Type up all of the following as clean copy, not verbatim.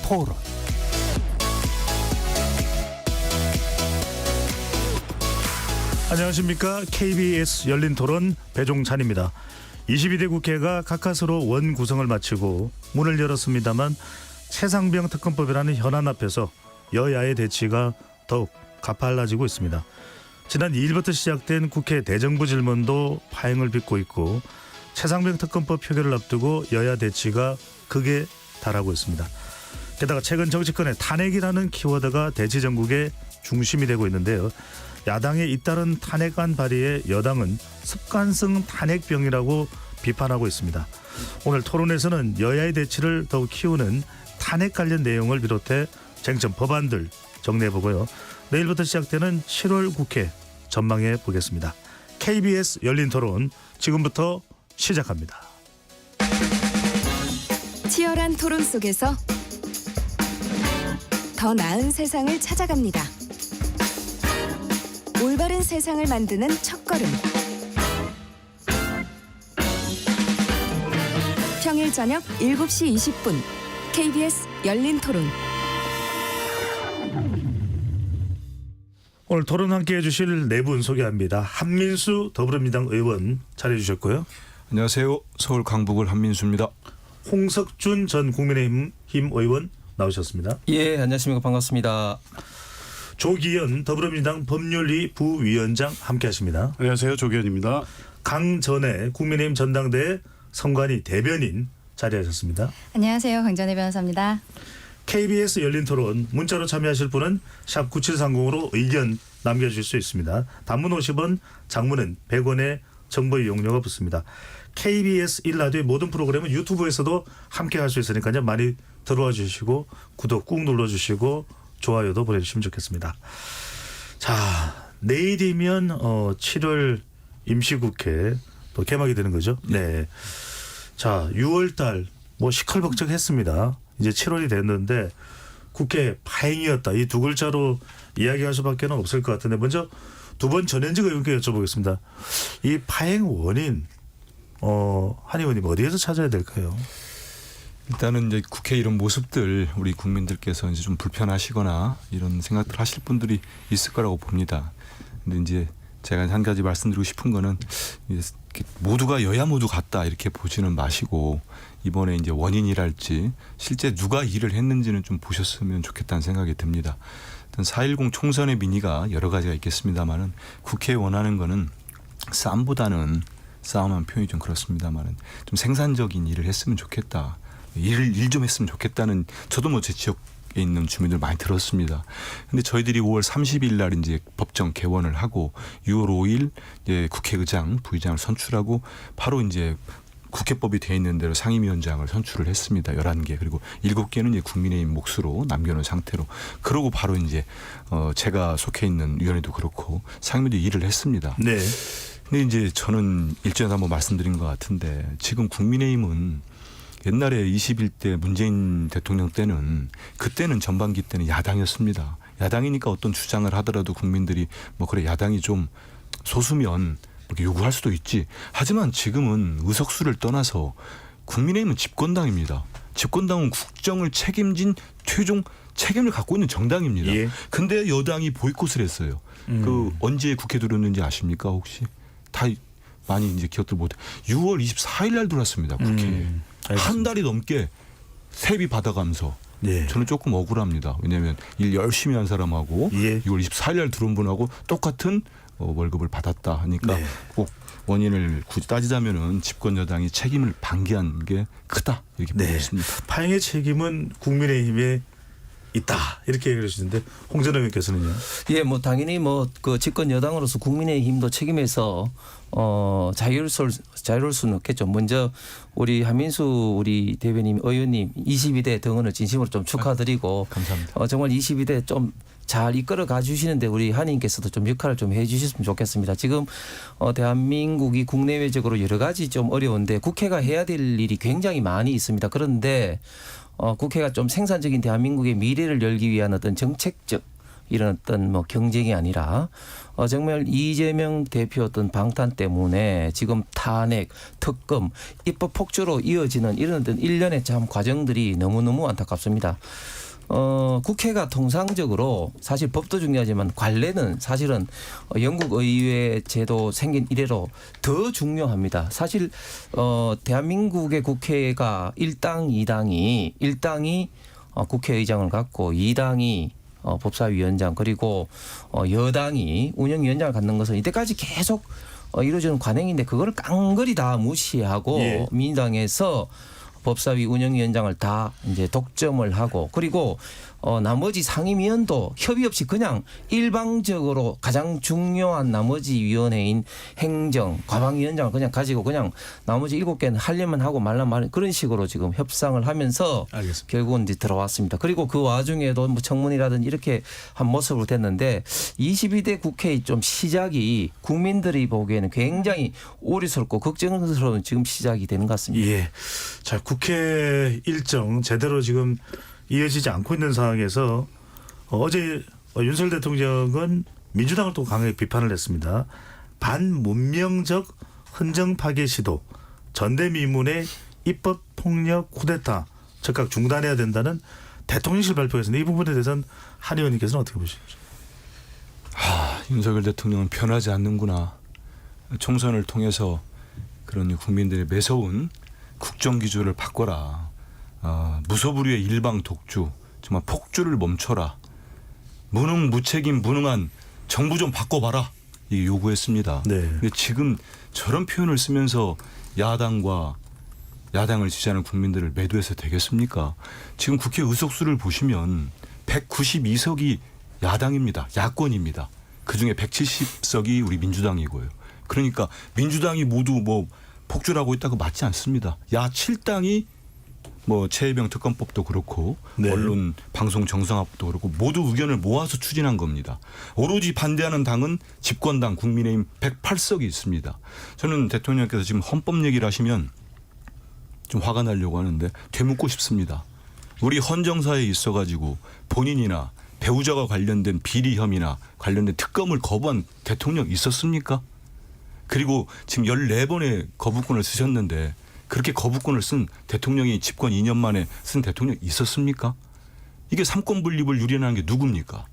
토론. 안녕하십니까. KBS 열린 토론 배종찬입니다. 22대 국회가 가까스로 원 구성을 마치고 문을 열었습니다만 최상병 특검법이라는 현안 앞에서 여야의 대치가 더욱 가팔라지고 있습니다. 지난 2일부터 시작된 국회 대정부 질문도 파행을 빚고 있고 최상병 특검법 표결을 앞두고 여야 대치가 극에 달하고 있습니다. 게다가 최근 정치권의 탄핵이라는 키워드가 대치 전국의 중심이 되고 있는데요. 야당의 잇따른 탄핵안 발의에 여당은 습관성 탄핵병이라고 비판하고 있습니다. 오늘 토론에서는 여야의 대치를 더욱 키우는 탄핵 관련 내용을 비롯해 쟁점 법안들 정리해보고요. 내일부터 시작되는 7월 국회 전망해 보겠습니다. KBS 열린 토론 지금부터 시작합니다. 치열한 토론 속에서 더 나은 세상을 찾아갑니다. 올바른 세상을 만드는 첫걸음. 평일 저녁 7시 20분 KBS 열린 토론. 오늘 토론 함께해 주실 네 분 소개합니다. 한민수 더불어민주당 의원 자리해 주셨고요. 안녕하세요. 서울 강북을 한민수입니다. 홍석준 전 국민의힘 의원 나오셨습니다. 예, 안녕하십니까. 반갑습니다. 조기현 더불어민주당 법률위 부위원장 함께하십니다. 안녕하세요. 조기현입니다. 강전애 국민의힘 전당대회 선관위 대변인 자리하셨습니다. 안녕하세요. 강전애 변호사입니다. KBS 열린 토론 문자로 참여하실 분은 샵 9730으로 의견 남겨주실 수 있습니다. 단문 50원, 장문은 100원의 정보 이용료가 붙습니다. KBS 1라디오의 모든 프로그램은 유튜브에서도 함께할 수 있으니까요. 많이 들어와 주시고 구독 꾹 눌러주시고 좋아요도 보내주시면 좋겠습니다. 자, 내일이면 7월 임시국회 또 개막이 되는 거죠. 네. 자, 6월달 뭐 시끌벅적했습니다. 이제 7월이 됐는데 국회 파행이었다. 이 두 글자로 이야기할 수밖에 없을 것 같은데 먼저 두 번 전현직 의원께 여쭤보겠습니다. 이 파행 원인 한 의원님 어디에서 찾아야 될까요? 일단은 이제 국회 이런 모습들 우리 국민들께서 이제 좀 불편하시거나 이런 생각들 하실 분들이 있을 거라고 봅니다. 근데 이제 제가 한 가지 말씀드리고 싶은 거는 모두가 여야 모두 같다 이렇게 보지는 마시고 이번에 이제 원인이랄지 실제 누가 일을 했는지는 좀 보셨으면 좋겠다는 생각이 듭니다. 일단 4.10 총선의 민의가 여러 가지가 있겠습니다만은 국회에 원하는 거는 싸움보다는 싸움한 표현이 좀 그렇습니다만은 좀 생산적인 일을 했으면 좋겠다. 일 좀 했으면 좋겠다는 저도 뭐 제 지역에 있는 주민들 많이 들었습니다. 근데 저희들이 5월 30일 날 이제 법정 개원을 하고 6월 5일 이제 국회의장, 부의장을 선출하고 바로 이제 국회법이 되어 있는 대로 상임위원장을 선출을 했습니다. 11개. 그리고 7개는 이제 국민의힘 몫으로 남겨놓은 상태로. 그러고 바로 이제 제가 속해 있는 위원회도 그렇고 상임위도 일을 했습니다. 네. 근데 이제 저는 일전에 한번 말씀드린 것 같은데 지금 국민의힘은 옛날에 21대 문재인 대통령 때는 그때는 전반기 때는 야당이었습니다. 야당이니까 어떤 주장을 하더라도 국민들이 뭐 그래 야당이 좀 소수면 이렇게 요구할 수도 있지. 하지만 지금은 의석수를 떠나서 국민의힘은 집권당입니다. 집권당은 국정을 책임진 최종 책임을 갖고 있는 정당입니다. 예. 근데 여당이 보이콧을 했어요. 그 언제 국회 들어왔는지 아십니까 혹시? 다 많이 이제 기억들 못해. 6월 24일 날 들어왔습니다. 국회에. 한 달이 넘게 세비 받아가면서 예. 저는 조금 억울합니다. 왜냐하면 일 열심히 한 사람하고 예. 6월 24일 날 들어온 분하고 똑같은 월급을 받았다 하니까 네. 꼭 원인을 굳이 따지자면은 집권 여당이 책임을 방기한 게 크다 이렇게 보고 네. 있습니다. 파행의 책임은 국민의힘에 있다 이렇게 얘기해 주시는데 홍 전 의원께서는요. 예, 뭐 당연히 뭐 그 집권 여당으로서 국민의힘도 책임에서 자유로울 수는 없겠죠. 먼저 우리 한민수 우리 대변인 의원님 22대 등원을 진심으로 좀 축하드리고 감사합니다. 정말 22대 좀 잘 이끌어 가주시는데 우리 한의님께서도 좀 역할을 좀 해주셨으면 좋겠습니다. 지금 대한민국이 국내외적으로 여러 가지 좀 어려운데 국회가 해야 될 일이 굉장히 많이 있습니다. 그런데 국회가 좀 생산적인 대한민국의 미래를 열기 위한 어떤 정책적 이런 어떤 뭐 경쟁이 아니라 정말 이재명 대표 어떤 방탄 때문에 지금 탄핵, 특검, 입법 폭주로 이어지는 이런 어떤 일련의 참 과정들이 너무너무 안타깝습니다. 국회가 통상적으로 사실 법도 중요하지만 관례는 사실은 영국 의회 제도 생긴 이래로 더 중요합니다. 사실 대한민국의 국회가 1당이 국회의장을 갖고 2당이 법사위원장 그리고 여당이 운영위원장을 갖는 것은 이때까지 계속 이루어지는 관행인데 그거를 깡그리 다 무시하고 예. 민주당에서 법사위 운영위원장을 다 이제 독점을 하고 그리고 나머지 상임위원도 협의 없이 그냥 일방적으로 가장 중요한 나머지 위원회인 행정, 과방위원장을 그냥 가지고 그냥 나머지 7개는 하려면 하고 말라면 말는 그런 식으로 지금 협상을 하면서 알겠습니다. 결국은 이제 들어왔습니다. 그리고 그 와중에도 뭐 청문이라든지 이렇게 한 모습으로 됐는데 22대 국회의 좀 시작이 국민들이 보기에는 굉장히 오리스럽고 걱정스러운 지금 시작이 되는 것 같습니다. 예. 자, 국회 일정 제대로 지금 이어지지 않고 있는 상황에서 어제 윤석열 대통령은 민주당을 또 강하게 비판을 했습니다. 반문명적 헌정 파괴 시도, 전대미문의 입법 폭력 쿠데타 즉각 중단해야 된다는 대통령실 발표에서는 이 부분에 대해서는 한 의원님께서는 어떻게 보십니까? 윤석열 대통령은 변하지 않는구나. 총선을 통해서 그런 국민들의 매서운 국정기조를 바꿔라. 무소불위의 일방 독주, 정말 폭주를 멈춰라. 무책임 무능한 정부 좀 바꿔봐라. 이 요구했습니다. 네. 근데 지금 저런 표현을 쓰면서 야당을 지지하는 국민들을 매도해서 되겠습니까? 지금 국회 의석수를 보시면 192석이 야당입니다. 야권입니다. 그중에 170석이 우리 민주당이고요. 그러니까 민주당이 모두 뭐 폭주를 하고 있다고 맞지 않습니다. 야 7당이 뭐 최혜병 특검법도 그렇고 네. 언론 방송 정상화법도 그렇고 모두 의견을 모아서 추진한 겁니다. 오로지 반대하는 당은 집권당 국민의힘 108석이 있습니다. 저는 대통령께서 지금 헌법 얘기를 하시면 좀 화가 나려고 하는데 되묻고 싶습니다. 우리 헌정사에 있어가지고 본인이나 배우자가 관련된 비리 혐의나 관련된 특검을 거부한 대통령 있었습니까? 그리고 지금 14번의 거부권을 쓰셨는데 그렇게 거부권을 쓴 대통령이 집권 2년 만에 쓴 대통령 있었습니까? 이게 삼권 분립을 유린하는 게 누굽니까?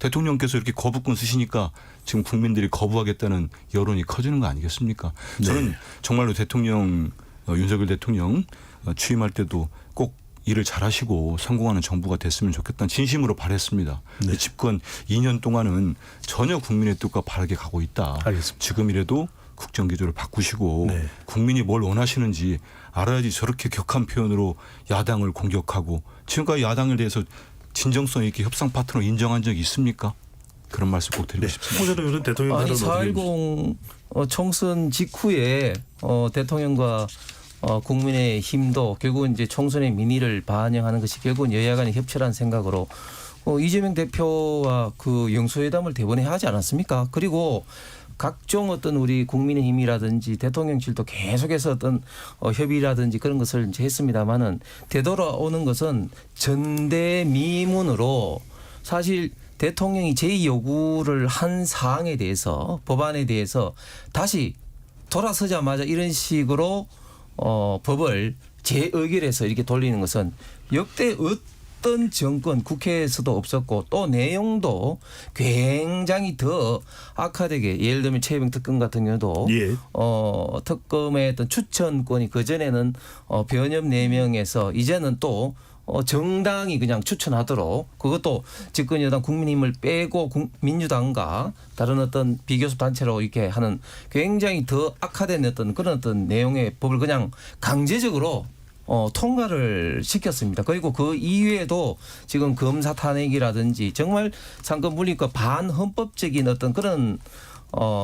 대통령께서 이렇게 거부권 쓰시니까 지금 국민들이 거부하겠다는 여론이 커지는 거 아니겠습니까? 저는 정말로 대통령 윤석열 대통령 취임할 때도 꼭 일을 잘하시고 성공하는 정부가 됐으면 좋겠다는 진심으로 바랬습니다. 네. 집권 2년 동안은 전혀 국민의 뜻과 바르게 가고 있다. 알겠습니다. 지금이라도 국정기조를 바꾸시고 네. 국민이 뭘 원하시는지 알아야지 저렇게 격한 표현으로 야당을 공격하고 지금까지 야당에 대해서 진정성 있게 협상 파트너 인정한 적이 있습니까? 그런 말씀 꼭 드리고 싶습니다. 홍준표 의원 대통령 아니 발언을 어떻게 보십니까? 4.10 총선 직후에 대통령과 국민의힘도 결국은 이제 총선의 민의를 반영하는 것이 결국은 여야 간의 협치라는 생각으로 이재명 대표와 그 영수회담을 대번에 하지 않았습니까? 그리고 각종 어떤 우리 국민의힘이라든지 대통령실도 계속해서 어떤 협의라든지 그런 것을 이제 했습니다마는 되돌아오는 것은 전대미문으로 사실 대통령이 제 요구를 한 사항에 대해서 법안에 대해서 다시 돌아서자마자 이런 식으로 법을 재의결해서 이렇게 돌리는 것은 역대 어떤 정권 국회에서도 없었고 또 내용도 굉장히 더 악화되게 예를 들면 최혜병 특검 같은 경우도 예. 특검의 어떤 추천권이 그전에는 변협 4명에서 이제는 또 정당이 그냥 추천하도록 그것도 집권 여당 국민힘을 빼고 민주당과 다른 어떤 비교섭 단체로 이렇게 하는 굉장히 더 악화된 어떤 그런 어떤 내용의 법을 그냥 강제적으로 통과를 시켰습니다. 그리고 그 이외에도 지금 검사 탄핵이라든지 정말 상권 분립과 반헌법적인 어떤 그런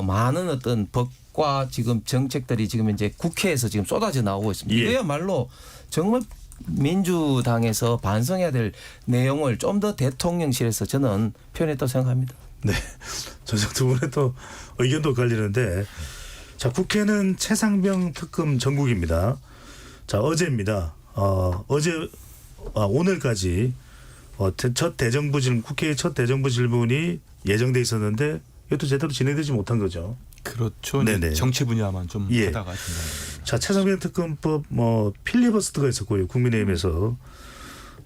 많은 어떤 법과 지금 정책들이 지금 이제 국회에서 지금 쏟아져 나오고 있습니다. 예. 이거야말로 정말 민주당에서 반성해야 될 내용을 좀 더 대통령실에서 저는 표현했다고 생각합니다. 네. 저쪽 두 분의 또 의견도 갈리는데 자, 국회는 최상병 특검 전국입니다. 자, 어제입니다. 오늘까지 첫 대정부 질문, 국회의 첫 대정부 질문이 예정돼 있었는데 이것도 제대로 진행되지 못한 거죠. 그렇죠. 네네. 정치 분야만 좀 예. 하다가 중단됩니다. 자, 최상병 특검법 필리버스터가 있었고요. 국민의힘에서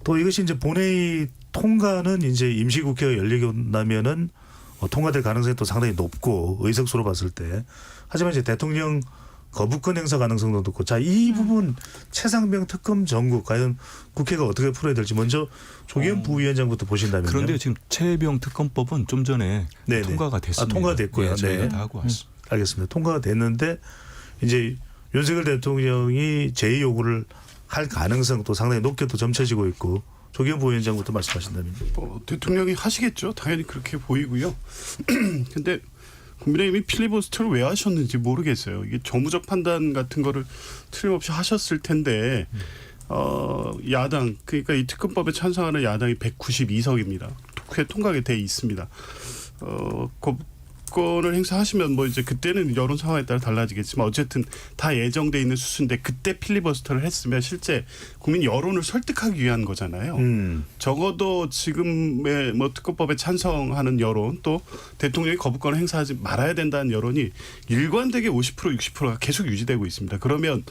또 이것이 이제 본회의 통과는 이제 임시국회가 열리고 나면은 통과될 가능성이 또 상당히 높고 의석수로 봤을 때 하지만 이제 대통령 거부권 행사 가능성도 높고 자, 이 부분 최상병 특검 전국 과연 국회가 어떻게 풀어야 될지 먼저 조기현 부위원장부터 보신다면요. 그런데 지금 최혜병 특검법은 좀 전에 네네. 통과가 됐습니다. 통과가 됐고요. 네, 저희가 네. 다 하고 왔습니다. 알겠습니다. 통과가 됐는데 이제 윤석열 대통령이 제의 요구를 할 가능성 또 상당히 높게 또 점쳐지고 있고 조기현 부위원장부터 말씀하신다면. 대통령이 하시겠죠. 당연히 그렇게 보이고요. 근데 국민의힘이 필리버스터를 왜 하셨는지 모르겠어요. 이게 정무적 판단 같은 거를 틀림없이 하셨을 텐데 야당 그러니까 이 특검법에 찬성하는 야당이 192석입니다. 국회 통과가 돼 있습니다. 거부권을 행사하시면 뭐 이제 그때는 여론 상황에 따라 달라지겠지만 어쨌든 다 예정돼 있는 수순인데 그때 필리버스터를 했으면 실제 국민 여론을 설득하기 위한 거잖아요. 적어도 지금의 뭐 특검법에 찬성하는 여론 또 대통령이 거부권을 행사하지 말아야 된다는 여론이 일관되게 50% 60%가 계속 유지되고 있습니다. 그러면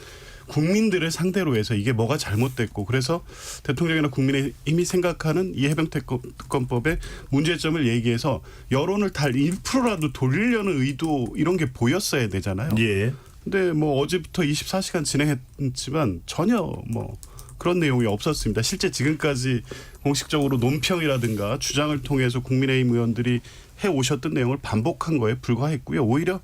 국민들을 상대로 해서 이게 뭐가 잘못됐고 그래서 대통령이나 국민의힘이 생각하는 이 해병특검법의 문제점을 얘기해서 여론을 달 1%라도 돌리려는 의도 이런 게 보였어야 되잖아요. 예. 근데 뭐 어제부터 24시간 진행했지만 전혀 뭐 그런 내용이 없었습니다. 실제 지금까지 공식적으로 논평이라든가 주장을 통해서 국민의힘 의원들이 해오셨던 내용을 반복한 거에 불과했고요. 오히려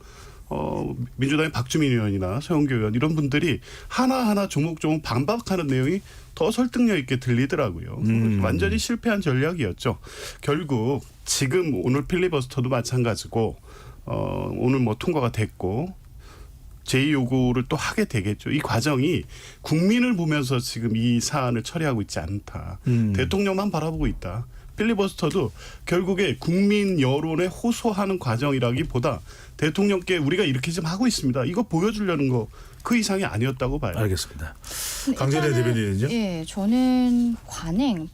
민주당의 박주민 의원이나 서영교 의원 이런 분들이 하나하나 조목조목 반박하는 내용이 더 설득력 있게 들리더라고요. 완전히 실패한 전략이었죠. 결국 지금 오늘 필리버스터도 마찬가지고 오늘 뭐 통과가 됐고 제의 요구를 또 하게 되겠죠. 이 과정이 국민을 보면서 지금 이 사안을 처리하고 있지 않다. 대통령만 바라보고 있다. 필리버스터도 결국에 국민 여론에 호소하는 과정이라기보다 대통령께 우리가 이렇게 좀 하고 있습니다. 이거 보여주려는 거 그 이상이 아니었다고 봐요. 알겠습니다. 강전혜 대변인은요? 예, 저는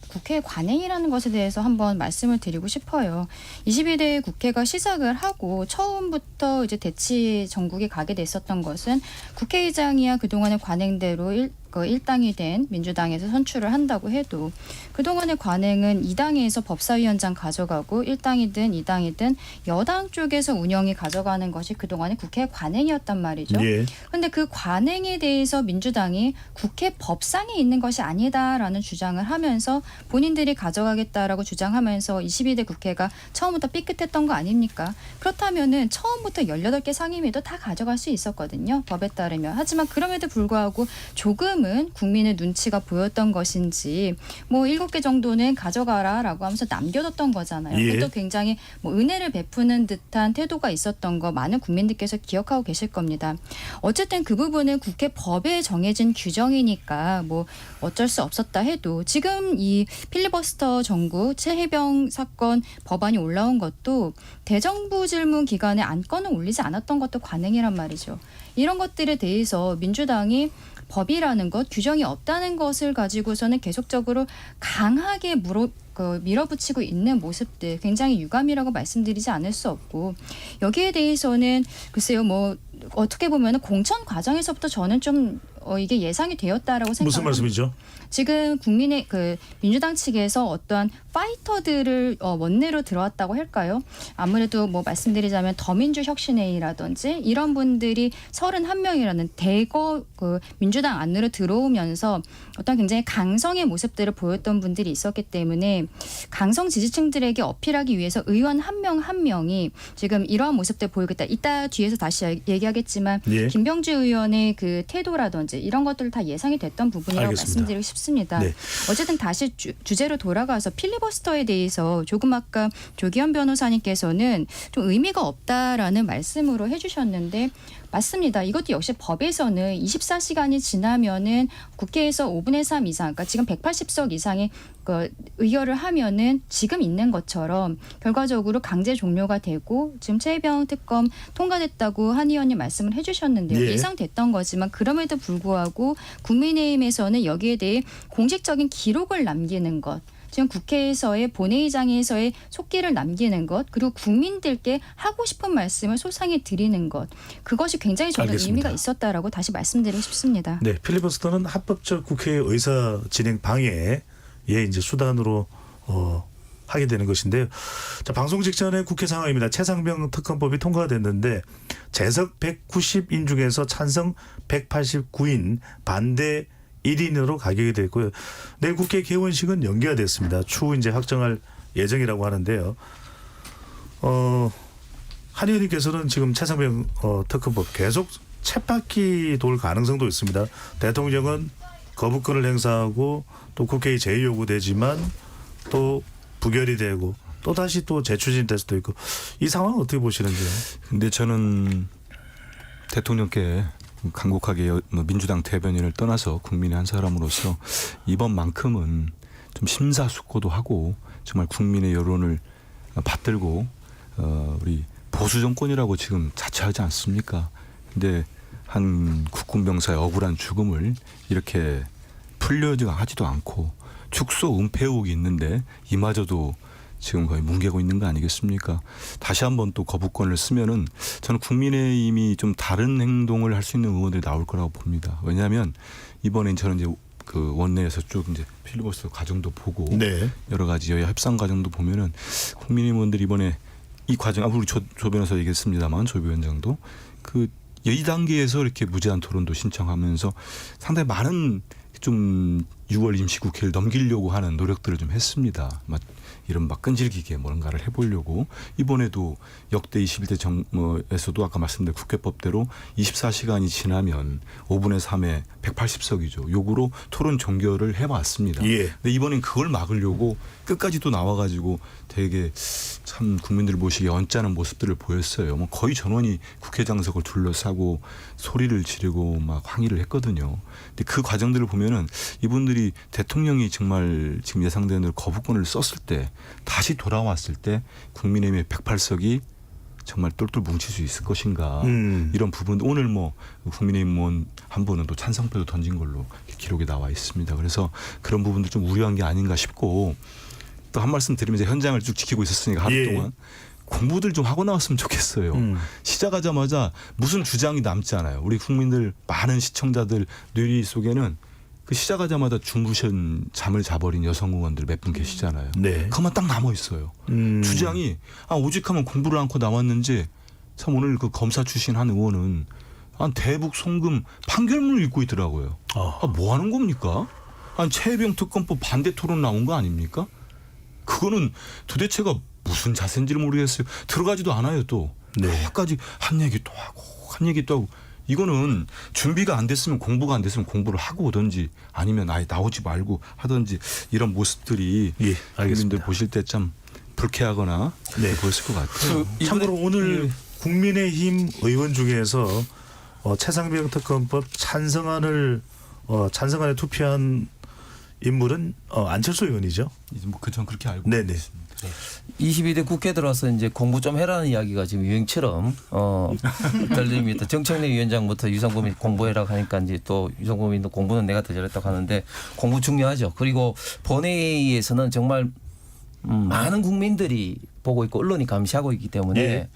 국회 관행이라는 것에 대해서 한번 말씀을 드리고 싶어요. 22대 국회가 시작을 하고 처음부터 이제 대치 전국에 가게 됐었던 것은 국회의장이야 그동안의 관행대로 일당이 된 민주당에서 선출을 한다고 해도 그동안의 관행은 2당에서 법사위원장 가져가고 1당이든 2당이든 여당 쪽에서 운영이 가져가는 것이 그동안의 국회 관행이었단 말이죠. 그런데 그 관행에 대해서 민주당이 국회 법상에 있는 것이 아니다라는 주장을 하면서 본인들이 가져가겠다라고 주장하면서 22대 국회가 처음부터 삐끗했던 거 아닙니까? 그렇다면은 처음부터 18개 상임위도 다 가져갈 수 있었거든요. 법에 따르면. 하지만 그럼에도 불구하고 조금은 국민의 눈치가 보였던 것인지 뭐 7개 정도는 가져가라라고 하면서 남겨뒀던 거잖아요. 예. 또 굉장히 뭐 은혜를 베푸는 듯한 태도가 있었던 거 많은 국민들께서 기억하고 계실 겁니다. 어쨌든 그 부분은 국회 법에 정해진 규정이니까 뭐 어쩔 수 없었다 해도 지금 이 필리버스터 전국 최혜병 사건 법안이 올라온 것도 대정부 질문 기간에 안건을 올리지 않았던 것도 관행이란 말이죠. 이런 것들에 대해서 민주당이 법이라는 것, 규정이 없다는 것을 가지고서는 계속적으로 강하게 밀어붙이고 있는 모습들 굉장히 유감이라고 말씀드리지 않을 수 없고 여기에 대해서는 글쎄요 뭐 어떻게 보면 공천 과정에서부터 저는 좀 이게 예상이 되었다라고 생각합니다. 무슨 말씀이죠? 지금 민주당 측에서 어떠한 파이터들을 원내로 들어왔다고 할까요? 아무래도 뭐 말씀드리자면 더민주혁신회의라든지 이런 분들이 31명이라는 대거 민주당 안으로 들어오면서 어떤 굉장히 강성의 모습들을 보였던 분들이 있었기 때문에 강성 지지층들에게 어필하기 위해서 의원 한 명 한 명이 지금 이러한 모습들 보이겠다. 이따 뒤에서 다시 얘기하겠지만 예. 김병주 의원의 그 태도라든지 이런 것들 다 예상이 됐던 부분이라고 알겠습니다. 말씀드리고 싶습니다. 네. 어쨌든 다시 주제로 돌아가서 필리버스터에 대해서 조금 아까 조기현 변호사님께서는 좀 의미가 없다라는 말씀으로 해주셨는데 맞습니다. 이것도 역시 법에서는 24시간이 지나면은 국회에서 5분의 3 이상, 그러니까 지금 180석 이상의 의결을 하면은 지금 있는 것처럼 결과적으로 강제 종료가 되고 지금 최혜병 특검 통과됐다고 한 의원님 말씀을 해주셨는데요. 예. 예상됐던 거지만 그럼에도 불구하고 국민의힘에서는 여기에 대해 공식적인 기록을 남기는 것. 지금 국회에서의 본회의장에서의 속기를 남기는 것 그리고 국민들께 하고 싶은 말씀을 소상히 드리는 것 그것이 굉장히 저는 알겠습니다. 의미가 있었다라고 다시 말씀드리고 싶습니다. 네, 필리버스터는 합법적 국회 의사 진행 방해의 이제 수단으로 하게 되는 것인데요. 자, 방송 직전에 국회 상황입니다. 최상병 특검법이 통과가 됐는데 재석 190인 중에서 찬성 189인, 반대 1인으로 가결이 됐고요. 내일 국회 개원식은 연기가 됐습니다. 추후 이제 확정할 예정이라고 하는데요. 한 의원님께서는 지금 최상병 특검법 계속 쳇바퀴 돌 가능성도 있습니다. 대통령은 거부권을 행사하고 또 국회의 제의 요구되지만 또 부결이 되고 또 다시 또 재추진될 수도 있고 이 상황은 어떻게 보시는지요? 근데 저는 대통령께 간곡하게 민주당 대변인을 떠나서 국민의 한 사람으로서 이번만큼은 좀 심사숙고도 하고 정말 국민의 여론을 받들고 우리 보수 정권이라고 지금 자처하지 않습니까? 근데 한 국군병사의 억울한 죽음을 이렇게 풀려하지도 않고 축소 은폐 의혹이 있는데 이마저도 지금 거의 뭉개고 있는 거 아니겠습니까? 다시 한번 또 거부권을 쓰면은 저는 국민의힘이 좀 다른 행동을 할 수 있는 의원들이 나올 거라고 봅니다. 왜냐하면 이번에 저는 이제 그 원내에서 쭉 이제 필리버스터 과정도 보고 네. 여러 가지 여야 협상 과정도 보면은 국민의힘 의원들이 이번에 이 과정 우리 조 변호사 얘기했습니다만 조 위원장도 그 이 단계에서 이렇게 무제한 토론도 신청하면서 상당히 많은 좀 6월 임시국회를 넘기려고 하는 노력들을 좀 했습니다. 이런 막 끈질기게 뭔가를 해보려고 이번에도 역대 21대 정에서도 아까 말씀드린 국회법대로 24시간이 지나면 5분의 3에 180석이죠. 요구로 토론 종결을 해왔습니다. 예. 근데 이번엔 그걸 막으려고 끝까지 또 나와가지고 되게 참 국민들 보시기에 언짢은 모습들을 보였어요. 뭐 거의 전원이 국회 장석을 둘러싸고 소리를 지르고 막 항의를 했거든요. 근데 그 과정들을 보면은 이분들이 대통령이 정말 지금 예상되는 대로 거부권을 썼을 때 다시 돌아왔을 때 국민의힘의 108석이 정말 똘똘 뭉칠 수 있을 것인가 이런 부분 오늘 뭐 국민의힘 의원 한 분은 또 찬성표도 던진 걸로 기록에 나와 있습니다. 그래서 그런 부분들 좀 우려한 게 아닌가 싶고 또 한 말씀 드리면서 현장을 쭉 지키고 있었으니까 하루 예. 동안 공부들 좀 하고 나왔으면 좋겠어요. 시작하자마자 무슨 주장이 남지 않아요. 우리 국민들 많은 시청자들 뇌리 속에는 그 시작하자마자 주무신 잠을 자버린 여성 의원들 몇 분 계시잖아요. 네. 그것만 딱 남아 있어요. 주장이 오직하면 공부를 않고 나왔는지 참 오늘 그 검사 출신 한 의원은 대북 송금 판결문을 읽고 있더라고요. 뭐 하는 겁니까? 최혜병 특검법 반대 토론 나온 거 아닙니까? 그거는 도대체가 무슨 자세인지를 모르겠어요. 들어가지도 않아요 또. 네. 끝까지 한 얘기 또 하고 한 얘기 또 하고. 이거는 준비가 안 됐으면 공부가 안 됐으면 공부를 하고 오든지 아니면 아예 나오지 말고 하든지 이런 모습들이 예, 알겠습니다. 국민들 보실 때 참 불쾌하거나 네. 보였을 것 같아요. 참고로 오늘 국민의힘 의원 중에서 최상병 특검법 찬성안에 투표한 인물은 안철수 의원이죠. 전 그렇게 알고 네네. 있습니다. 22대 국회 들어와서 이제 공부 좀 해라는 이야기가 지금 유행처럼 들립니다. 정청래 위원장부터 유성범이 공부해라 하니까 이제 또 유성범이도 공부는 내가 더 잘했다고 하는데 공부 중요하죠. 그리고 본회의에서는 정말 많은 국민들이 보고 있고 언론이 감시하고 있기 때문에 예.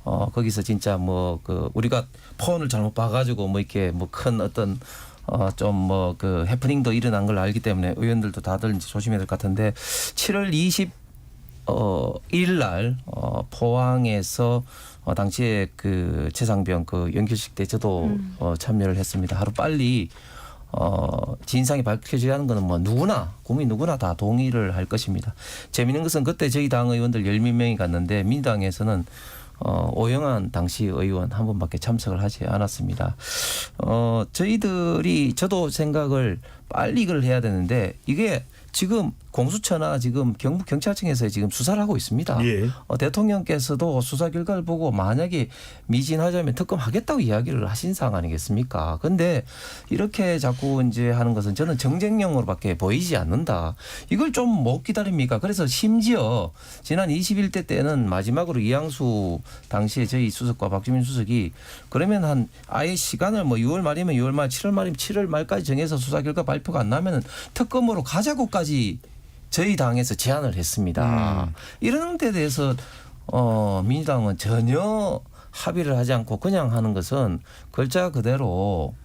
거기서 진짜 뭐 그 우리가 폰을 잘못 봐가지고 뭐 이렇게 뭐 큰 어떤 좀 뭐 그 해프닝도 일어난 걸 알기 때문에 의원들도 다들 이제 조심해야 될 것 같은데 7월 21일 날 포항에서 당시에 그 최상병 그 연결식 때 저도 참여를 했습니다. 하루 빨리 진상이 밝혀져야 하는 거는 뭐 누구나 국민 누구나 다 동의를 할 것입니다. 재미있는 것은 그때 저희 당 의원들 10몇 명이 갔는데 민주당에서는 오영환 당시 의원 한 분밖에 참석을 하지 않았습니다. 저희들이 저도 생각을 빨리 이걸 해야 되는데 이게 지금 공수처나 지금 경북 경찰청에서 지금 수사를 하고 있습니다. 예. 대통령께서도 수사 결과를 보고 만약에 미진하자면 특검하겠다고 이야기를 하신 사항 아니겠습니까? 근데 이렇게 자꾸 이제 하는 것은 저는 정쟁용으로밖에 보이지 않는다. 이걸 좀 못 기다립니까? 그래서 심지어 지난 21대 때는 마지막으로 이양수 당시에 저희 수석과 박주민 수석이 그러면 한 아예 시간을 뭐 6월 말이면 6월 말, 7월 말이면 7월 말까지 정해서 수사 결과 발표가 안 나면은 특검으로 가자고까지 저희 당에서 제안을 했습니다. 이런 데 대해서 민주당은 전혀 합의를 하지 않고 그냥 하는 것은 글자 그대로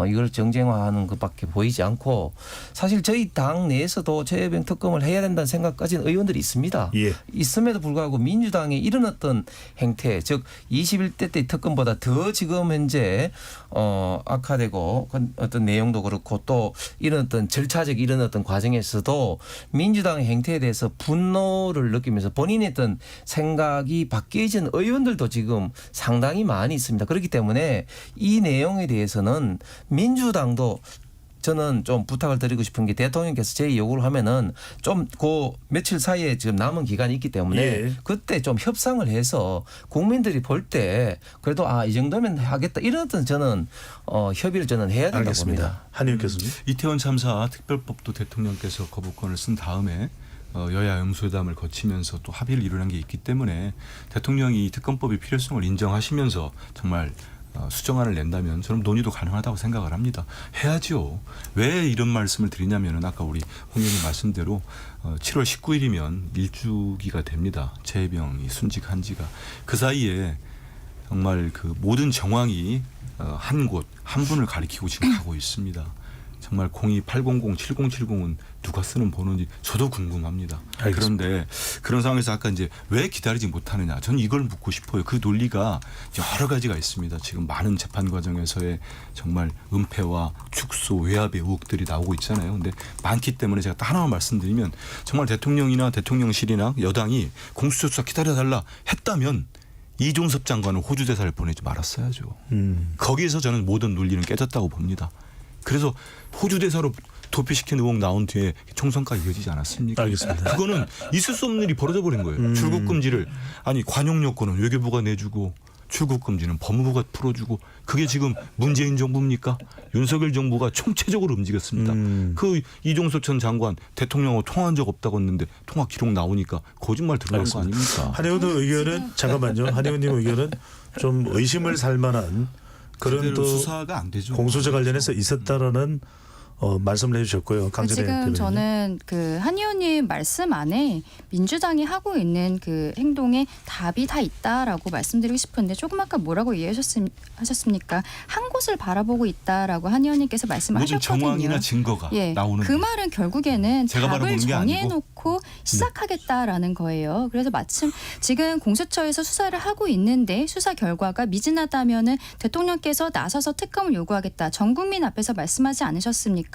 이걸 정쟁화하는 것밖에 보이지 않고 사실 저희 당 내에서도 최혜병 특검을 해야 된다는 생각까지는 의원들이 있습니다. 예. 있음에도 불구하고 민주당의 이런 어떤 행태 즉 21대 때 특검보다 더 지금 현재 악화되고 어떤 내용도 그렇고 또 이런 어떤 절차적 이런 어떤 과정에서도 민주당의 행태에 대해서 분노를 느끼면서 본인의 어떤 생각이 바뀌어진 의원들도 지금 상당히 많이 있습니다. 그렇기 때문에 이 내용에 대해서는 민주당도 저는 좀 부탁을 드리고 싶은 게 대통령께서 제 요구를 하면은 좀 그 며칠 사이에 지금 남은 기간이 있기 때문에 예. 그때 좀 협상을 해서 국민들이 볼 때 그래도 이 정도면 하겠다 이런 어떤 저는 협의를 저는 해야 된다고 알겠습니다. 봅니다. 한의원 교수님. 이태원 참사 특별법도 대통령께서 거부권을 쓴 다음에 여야 영수회담을 거치면서 또 합의를 이루는 게 있기 때문에 대통령이 이 특검법의 필요성을 인정하시면서 정말 수정안을 낸다면 저는 논의도 가능하다고 생각을 합니다. 해야죠. 왜 이런 말씀을 드리냐면은 아까 우리 홍 의원님 말씀대로 7월 19일이면 1주기가 됩니다. 최혜병이 순직한 지가. 그 사이에 정말 그 모든 정황이 한 곳, 한 분을 가리키고 지금 가고 있습니다. 정말 02-800-7070은 누가 쓰는 번호인지 저도 궁금합니다. 알겠습니다. 그런데 그런 상황에서 아까 이제 왜 기다리지 못하느냐. 저는 이걸 묻고 싶어요. 그 논리가 여러 가지가 있습니다. 지금 많은 재판 과정에서의 정말 은폐와 축소, 외압의 의혹들이 나오고 있잖아요. 근데 많기 때문에 제가 딱 하나만 말씀드리면 정말 대통령이나 대통령실이나 여당이 공수처 수사 기다려달라 했다면 이종섭 장관은 호주 대사를 보내지 말았어야죠. 거기에서 저는 모든 논리는 깨졌다고 봅니다. 그래서 호주 대사로 도피시킨 의혹 나온 뒤에 총선까지 이어지지 않았습니까? 알겠습니다. 그거는 있을 수 없는 일이 벌어져 버린 거예요. 출국 금지를 아니 관용 여권은 외교부가 내주고 출국 금지는 법무부가 풀어주고 그게 지금 문재인 정부입니까? 윤석열 정부가 총체적으로 움직였습니다. 그 이종섭 전 장관 대통령하고 통화한 적 없다고 했는데 통화 기록 나오니까 거짓말 드러난 거 아닙니까? 한의원 의견은 잠깐만요. 한의원님 의견은 좀 의심을 살 만한 그런 제대로 또 수사가 안 되죠. 공소적 관련해서 있었다라는 말씀을 해주셨고요. 강진애 지금 대변인. 저는 그 한 의원님 말씀 안에 민주당이 하고 있는 그 행동에 답이 다 있다라고 말씀드리고 싶은데 조금 아까 뭐라고 이해하셨습니까? 한 곳을 바라보고 있다라고 한 의원님께서 모든 말씀하셨거든요. 정황이나 증거가 예, 나오는 그 말은 결국에는 제가 답을 바라보는 게 정해놓고 시작하겠다라는 거예요. 그래서 마침 지금 공수처에서 수사를 하고 있는데 수사 결과가 미진하다면은 대통령께서 나서서 특검을 요구하겠다. 전 국민 앞에서 말씀하지 않으셨습니까?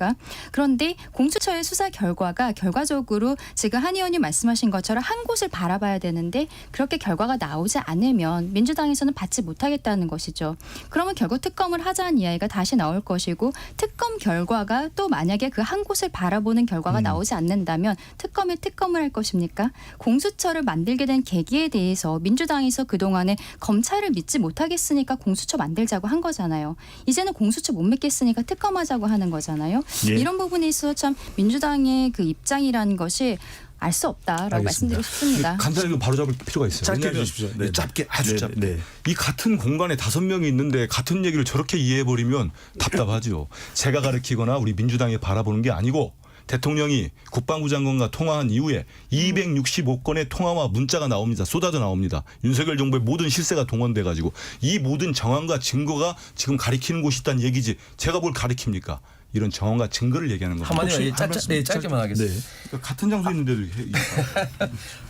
그런데 공수처의 수사 결과가 결과적으로 지금 한 의원님 말씀하신 것처럼 한 곳을 바라봐야 되는데 그렇게 결과가 나오지 않으면 민주당에서는 받지 못하겠다는 것이죠. 그러면 결국 특검을 하자는 이야기가 다시 나올 것이고 특검 결과가 또 만약에 그 한 곳을 바라보는 결과가 나오지 않는다면 특검을 할 것입니까? 공수처를 만들게 된 계기에 대해서 민주당에서 그동안에 검찰을 믿지 못하겠으니까 공수처 만들자고 한 거잖아요. 이제는 공수처 못 믿겠으니까 특검하자고 하는 거잖아요. 예. 이런 부분에 있어서 참 민주당의 그 입장이라는 것이 알 수 없다라고 알겠습니다. 말씀드리고 싶습니다. 간단히 바로잡을 필요가 있어요. 짧게 왜냐하면 해주십시오. 네. 짧게 아주 네, 짧게. 네. 이 같은 공간에 5명이 있는데 같은 얘기를 저렇게 이해해버리면 답답하죠. 제가 가르치거나 우리 민주당이 바라보는 게 아니고 대통령이 국방부 장관과 통화한 이후에 265건의 통화와 문자가 나옵니다. 쏟아져 나옵니다. 윤석열 정부의 모든 실세가 동원돼 가지고 이 모든 정황과 증거가 지금 가리키는 곳이 있다는 얘기지 제가 뭘 가리킵니까? 이런 정황과 증거를 얘기하는 겁니다. 한마디만 짧게만 하겠습니다. 네. 그러니까 같은 장소에 있는데도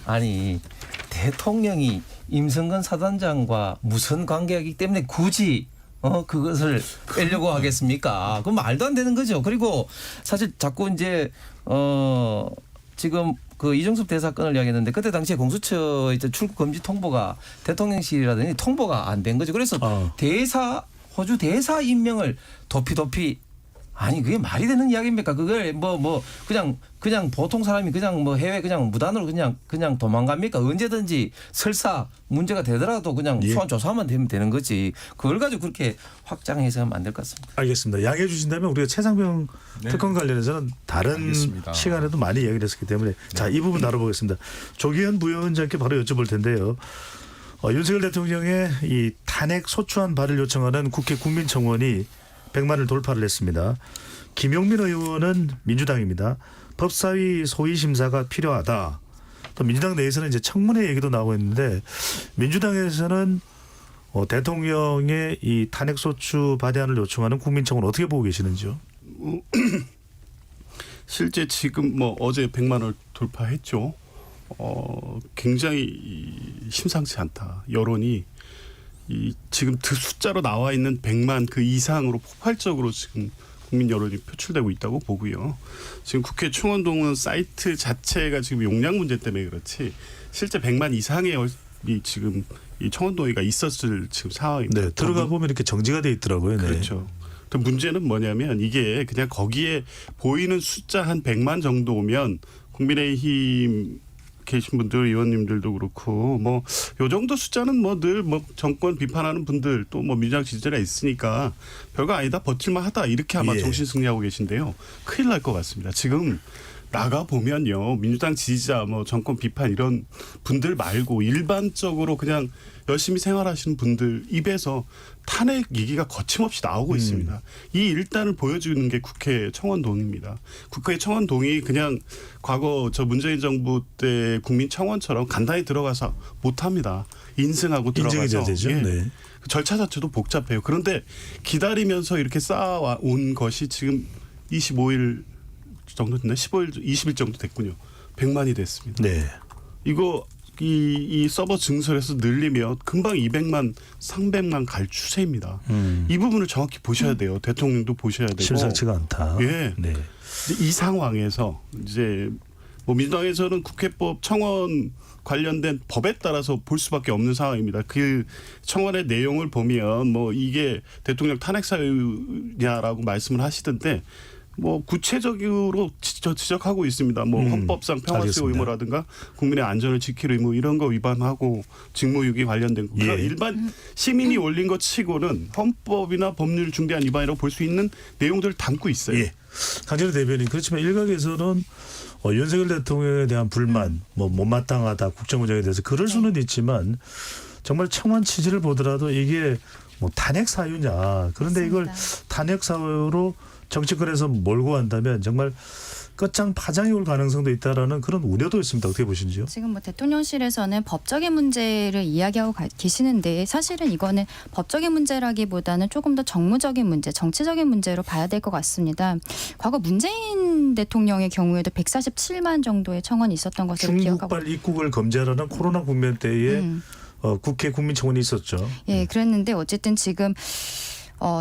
아니 대통령이 임성근 사단장과 무슨 관계이기 때문에 굳이 그것을 빼려고 하겠습니까? 그건 말도 안 되는 거죠. 그리고 사실 자꾸 이제 지금 그 이종섭 대사 건을 이야기했는데 그때 당시에 공수처 이제 출국 금지 통보가 대통령실이라든지 통보가 안 된 거죠. 그래서 호주 대사 임명을 도피 아니 그게 말이 되는 이야기입니까? 그걸 그냥 보통 사람이 그냥 해외 그냥 무단으로 그냥 도망갑니까? 언제든지 설사 문제가 되더라도 그냥 소환 조사하면 되는 거지. 그걸 가지고 그렇게 확장해서 하면 안 될 것 같습니다. 알겠습니다. 양해해 주신다면 우리가 최상병 특검 관련해서는 다른 알겠습니다. 시간에도 많이 이야기를 했었기 때문에 자, 이 부분 다뤄보겠습니다. 조기현 부위원장께 바로 여쭤볼 텐데요. 윤석열 대통령의 이 탄핵 소추안 발의를 요청하는 국회 국민청원이 100만을 돌파를 했습니다. 김용민 의원은 민주당입니다. 법사위 소위 심사가 필요하다. 또 민주당 내에서는 이제 청문회 얘기도 나오고 있는데 민주당에서는 대통령의 이 탄핵소추 발의안을 요청하는 국민청원 어떻게 보고 계시는지요? 실제 지금 뭐 어제 100만 원을 돌파했죠. 굉장히 심상치 않다. 여론이 지금 그 숫자로 나와 있는 100만 그 이상으로 폭발적으로 지금 국민 여론이 표출되고 있다고 보고요. 지금 국회 충원동은 사이트 자체가 지금 용량 문제 때문에 그렇지 실제 100만 이상의 지금 이 청원동의가 있었을 지금 상황입니다. 네, 들어가 보면 이렇게 정지가 돼 있더라고요. 네. 그렇죠. 그 문제는 뭐냐면 이게 그냥 거기에 보이는 숫자 한 100만 정도면 국민의힘 계신 분들 의원님들도 그렇고 뭐 요 정도 숫자는 뭐 늘 뭐 정권 비판하는 분들 또 뭐 민주당 지지자가 있으니까 별거 아니다 버틸만 하다 이렇게 아마 예. 정신 승리하고 계신데요. 큰일 날 것 같습니다. 지금 나가 보면요 민주당 지지자 뭐 정권 비판 이런 분들 말고 일반적으로 그냥 열심히 생활하시는 분들 입에서 탄핵 얘기가 거침없이 나오고 있습니다. 이 일단을 보여주는 게 국회 청원동의입니다. 국회 청원동의 그냥 과거 저 문재인 정부 때 국민청원처럼 간단히 들어가서 못합니다. 인증하고 인증이 들어가서. 되죠. 예. 네. 절차 자체도 복잡해요. 그런데 기다리면서 이렇게 쌓아온 것이 지금 25일 정도 됐나? 15일, 20일 정도 됐군요. 100만이 됐습니다. 네. 이거 이 서버 증설에서 늘리면 금방 200만, 300만 갈 추세입니다. 이 부분을 정확히 보셔야 돼요. 대통령도 보셔야 되고. 심상치가 않다. 예. 네. 이 상황에서 이제 뭐 민주당에서는 국회법 청원 관련된 법에 따라서 볼 수밖에 없는 상황입니다. 그 청원의 내용을 보면 뭐 이게 대통령 탄핵 사유냐라고 말씀을 하시던데 뭐 구체적으로 지적하고 있습니다. 뭐 헌법상 평화수의 알겠습니다. 의무라든가 국민의 안전을 지킬 의무 이런 거 위반하고 직무유기 관련된 거. 그러니까 예. 일반 시민이 올린 것 치고는 헌법이나 법률 중대한 위반이라고 볼 수 있는 내용들을 담고 있어요. 예. 강진호 대변인 그렇지만 일각에서는 윤석열 대통령에 대한 불만, 뭐 못마땅하다 국정운영에 대해서 그럴 수는 있지만 정말 청원 취지를 보더라도 이게 뭐 탄핵 사유냐. 그런데 이걸 탄핵 사유로 정치권에서 몰고 간다면 정말 끝장 파장이 올 가능성도 있다라는 그런 우려도 있습니다. 어떻게 보시는지요? 지금 뭐 대통령실에서는 법적인 문제를 이야기하고 계시는데 사실은 이거는 법적인 문제라기보다는 조금 더 정무적인 문제, 정치적인 문제로 봐야 될 것 같습니다. 과거 문재인 대통령의 경우에도 147만 정도의 청원이 있었던 것으로 기억하고 중국발 입국을 금지하라는 코로나 국면 때에 국회 국민청원이 있었죠. 예, 그랬는데 어쨌든 지금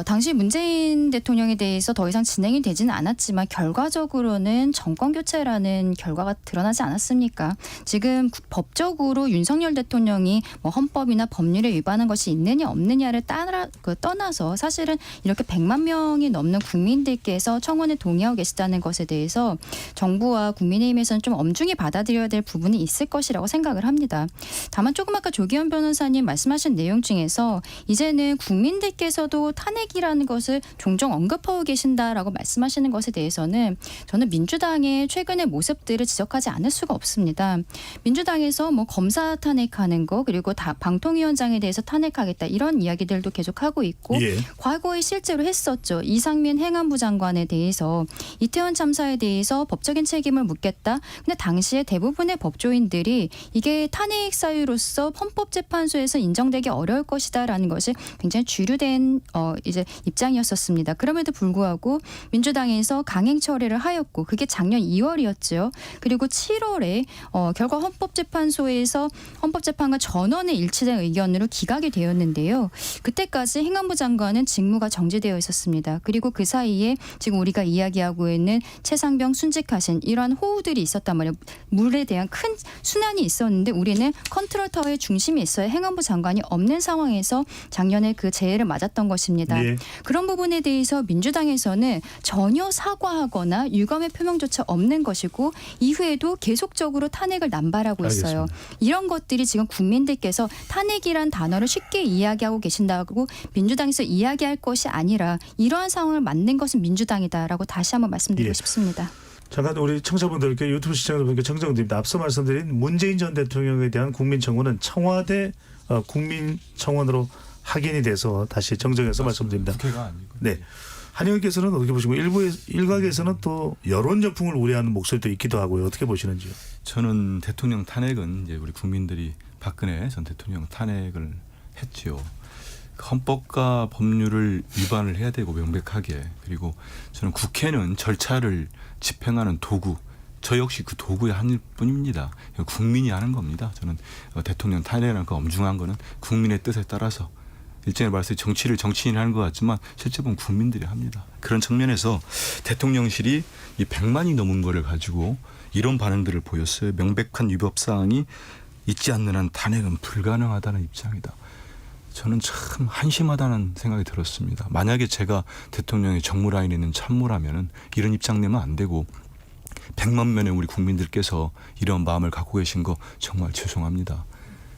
당시 문재인 대통령에 대해서 더 이상 진행이 되지는 않았지만 결과적으로는 정권 교체라는 결과가 드러나지 않았습니까? 지금 법적으로 윤석열 대통령이 뭐 헌법이나 법률에 위반한 것이 있느냐 없느냐를 떠나서 사실은 이렇게 100만 명이 넘는 국민들께서 청원에 동의하고 계시다는 것에 대해서 정부와 국민의힘에서는 좀 엄중히 받아들여야 될 부분이 있을 것이라고 생각을 합니다. 다만 조금 아까 조기현 변호사님 말씀하신 내용 중에서 이제는 국민들께서도 탄핵이라는 것을 종종 언급하고 계신다라고 말씀하시는 것에 대해서는 저는 민주당의 최근의 모습들을 지적하지 않을 수가 없습니다. 민주당에서 뭐 검사 탄핵하는 거 그리고 방통위원장에 대해서 탄핵하겠다 이런 이야기들도 계속하고 있고 예. 과거에 실제로 했었죠. 이상민 행안부 장관에 대해서 이태원 참사에 대해서 법적인 책임을 묻겠다. 근데 당시에 대부분의 법조인들이 이게 탄핵 사유로서 헌법재판소에서 인정되기 어려울 것이다라는 것이 굉장히 주류된 이제 입장이었었습니다. 그럼에도 불구하고 민주당에서 강행 처리를 하였고 그게 작년 2월이었죠. 그리고 7월에 결과 헌법재판소에서 헌법재판관 전원의 일치된 의견으로 기각이 되었는데요. 그때까지 행안부 장관은 직무가 정지되어 있었습니다. 그리고 그 사이에 지금 우리가 이야기하고 있는 최상병 순직하신 이러한 호우들이 있었단 말이에요. 물에 대한 큰 순환이 있었는데 우리는 컨트롤 타워의 중심에 있어야 행안부 장관이 없는 상황에서 작년에 그 재해를 맞았던 것입니다. 예. 그런 부분에 대해서 민주당에서는 전혀 사과하거나 유감의 표명조차 없는 것이고 이후에도 계속적으로 탄핵을 남발하고 있어요. 알겠습니다. 이런 것들이 지금 국민들께서 탄핵이란 단어를 쉽게 이야기하고 계신다고 민주당에서 이야기할 것이 아니라 이러한 상황을 만든 것은 민주당이다라고 다시 한번 말씀드리고 예. 싶습니다. 잠깐 우리 청취자분들께 유튜브 시청자분들께 정정드립니다. 앞서 말씀드린 문재인 전 대통령에 대한 국민청원은 청와대 국민청원으로 확인이 돼서 다시 정정해서 말씀드립니다. 국회가 아니고. 네. 한 의원께서는 어떻게 보시고 일각에서는 또 여론 역풍을 우려하는 목소리도 있기도 하고요. 어떻게 보시는지요? 저는 대통령 탄핵은 이제 우리 국민들이 박근혜 전 대통령 탄핵을 했지요. 헌법과 법률을 위반을 해야 되고 명백하게. 그리고 저는 국회는 절차를 집행하는 도구. 저 역시 그 도구의 한 일뿐입니다. 국민이 하는 겁니다. 저는 대통령 탄핵이라는 그 엄중한 거는 국민의 뜻에 따라서 일종의 말씀 정치를 정치인이 하는 것 같지만 실제 보면 국민들이 합니다. 그런 측면에서 대통령실이 이 100만이 넘은 거를 가지고 이런 반응들을 보였어요. 명백한 위법 사항이 있지 않는 한 탄핵은 불가능하다는 입장이다. 저는 참 한심하다는 생각이 들었습니다. 만약에 제가 대통령의 정무라인에 있는 참모라면 이런 입장 내면 안 되고 100만 명의 우리 국민들께서 이런 마음을 갖고 계신 거 정말 죄송합니다.